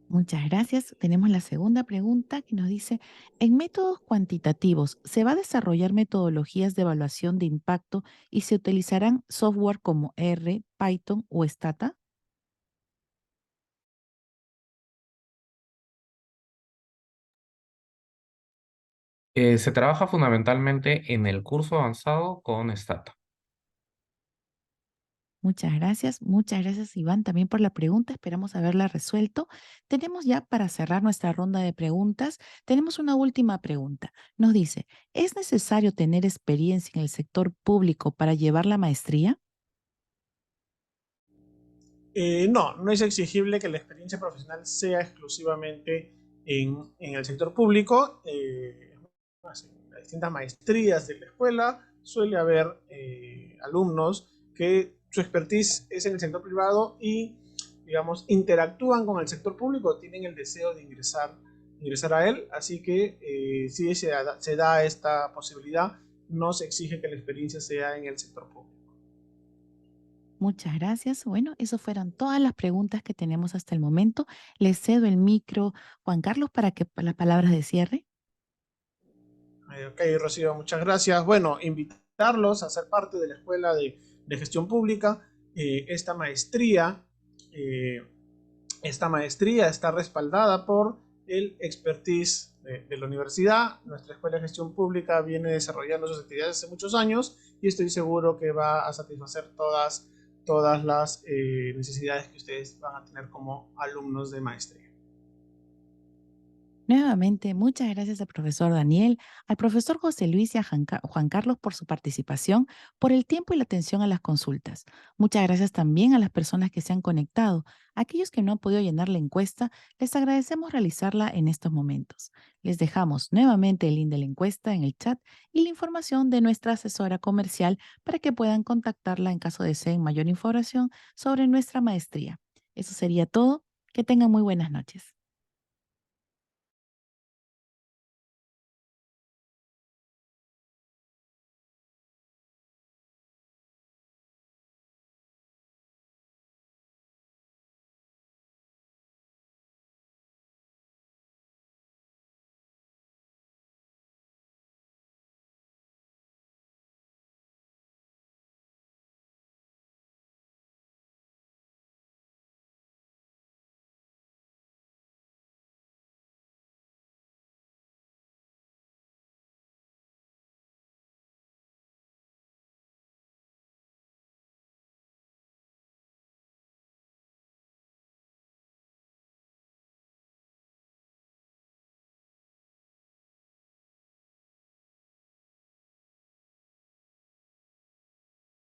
S1: Muchas gracias. Tenemos la segunda pregunta que nos dice, en métodos cuantitativos, ¿se va a desarrollar metodologías de evaluación de impacto y se utilizarán software como R, Python o Stata?
S2: Se trabaja fundamentalmente en el curso avanzado con Stata.
S1: Muchas gracias Iván también por la pregunta, esperamos haberla resuelto. Tenemos ya para cerrar nuestra ronda de preguntas, tenemos una última pregunta. Nos dice, ¿es necesario tener experiencia en el sector público para llevar la maestría?
S4: No, no es exigible que la experiencia profesional sea exclusivamente en el sector público. En las distintas maestrías de la escuela suele haber alumnos que su expertise es en el sector privado y, digamos, interactúan con el sector público, tienen el deseo de ingresar a él, así que si se da esta posibilidad, no se exige que la experiencia sea en el sector público.
S1: Muchas gracias. Bueno, esas fueron todas las preguntas que tenemos hasta el momento. Les cedo el micro, Juan Carlos, para las palabras de cierre.
S4: Ok, Rocío, muchas gracias. Bueno, invitarlos a ser parte de la Escuela de Gestión Pública. Esta maestría, eh, esta maestría está respaldada por el expertise de la universidad. Nuestra Escuela de Gestión Pública viene desarrollando sus actividades hace muchos años y estoy seguro que va a satisfacer todas las necesidades que ustedes van a tener como alumnos de maestría.
S1: Nuevamente, muchas gracias al profesor Daniel, al profesor José Luis y a Juan Carlos por su participación, por el tiempo y la atención a las consultas. Muchas gracias también a las personas que se han conectado. Aquellos que no han podido llenar la encuesta, les agradecemos realizarla en estos momentos. Les dejamos nuevamente el link de la encuesta en el chat y la información de nuestra asesora comercial para que puedan contactarla en caso deseen mayor información sobre nuestra maestría. Eso sería todo. Que tengan muy buenas noches.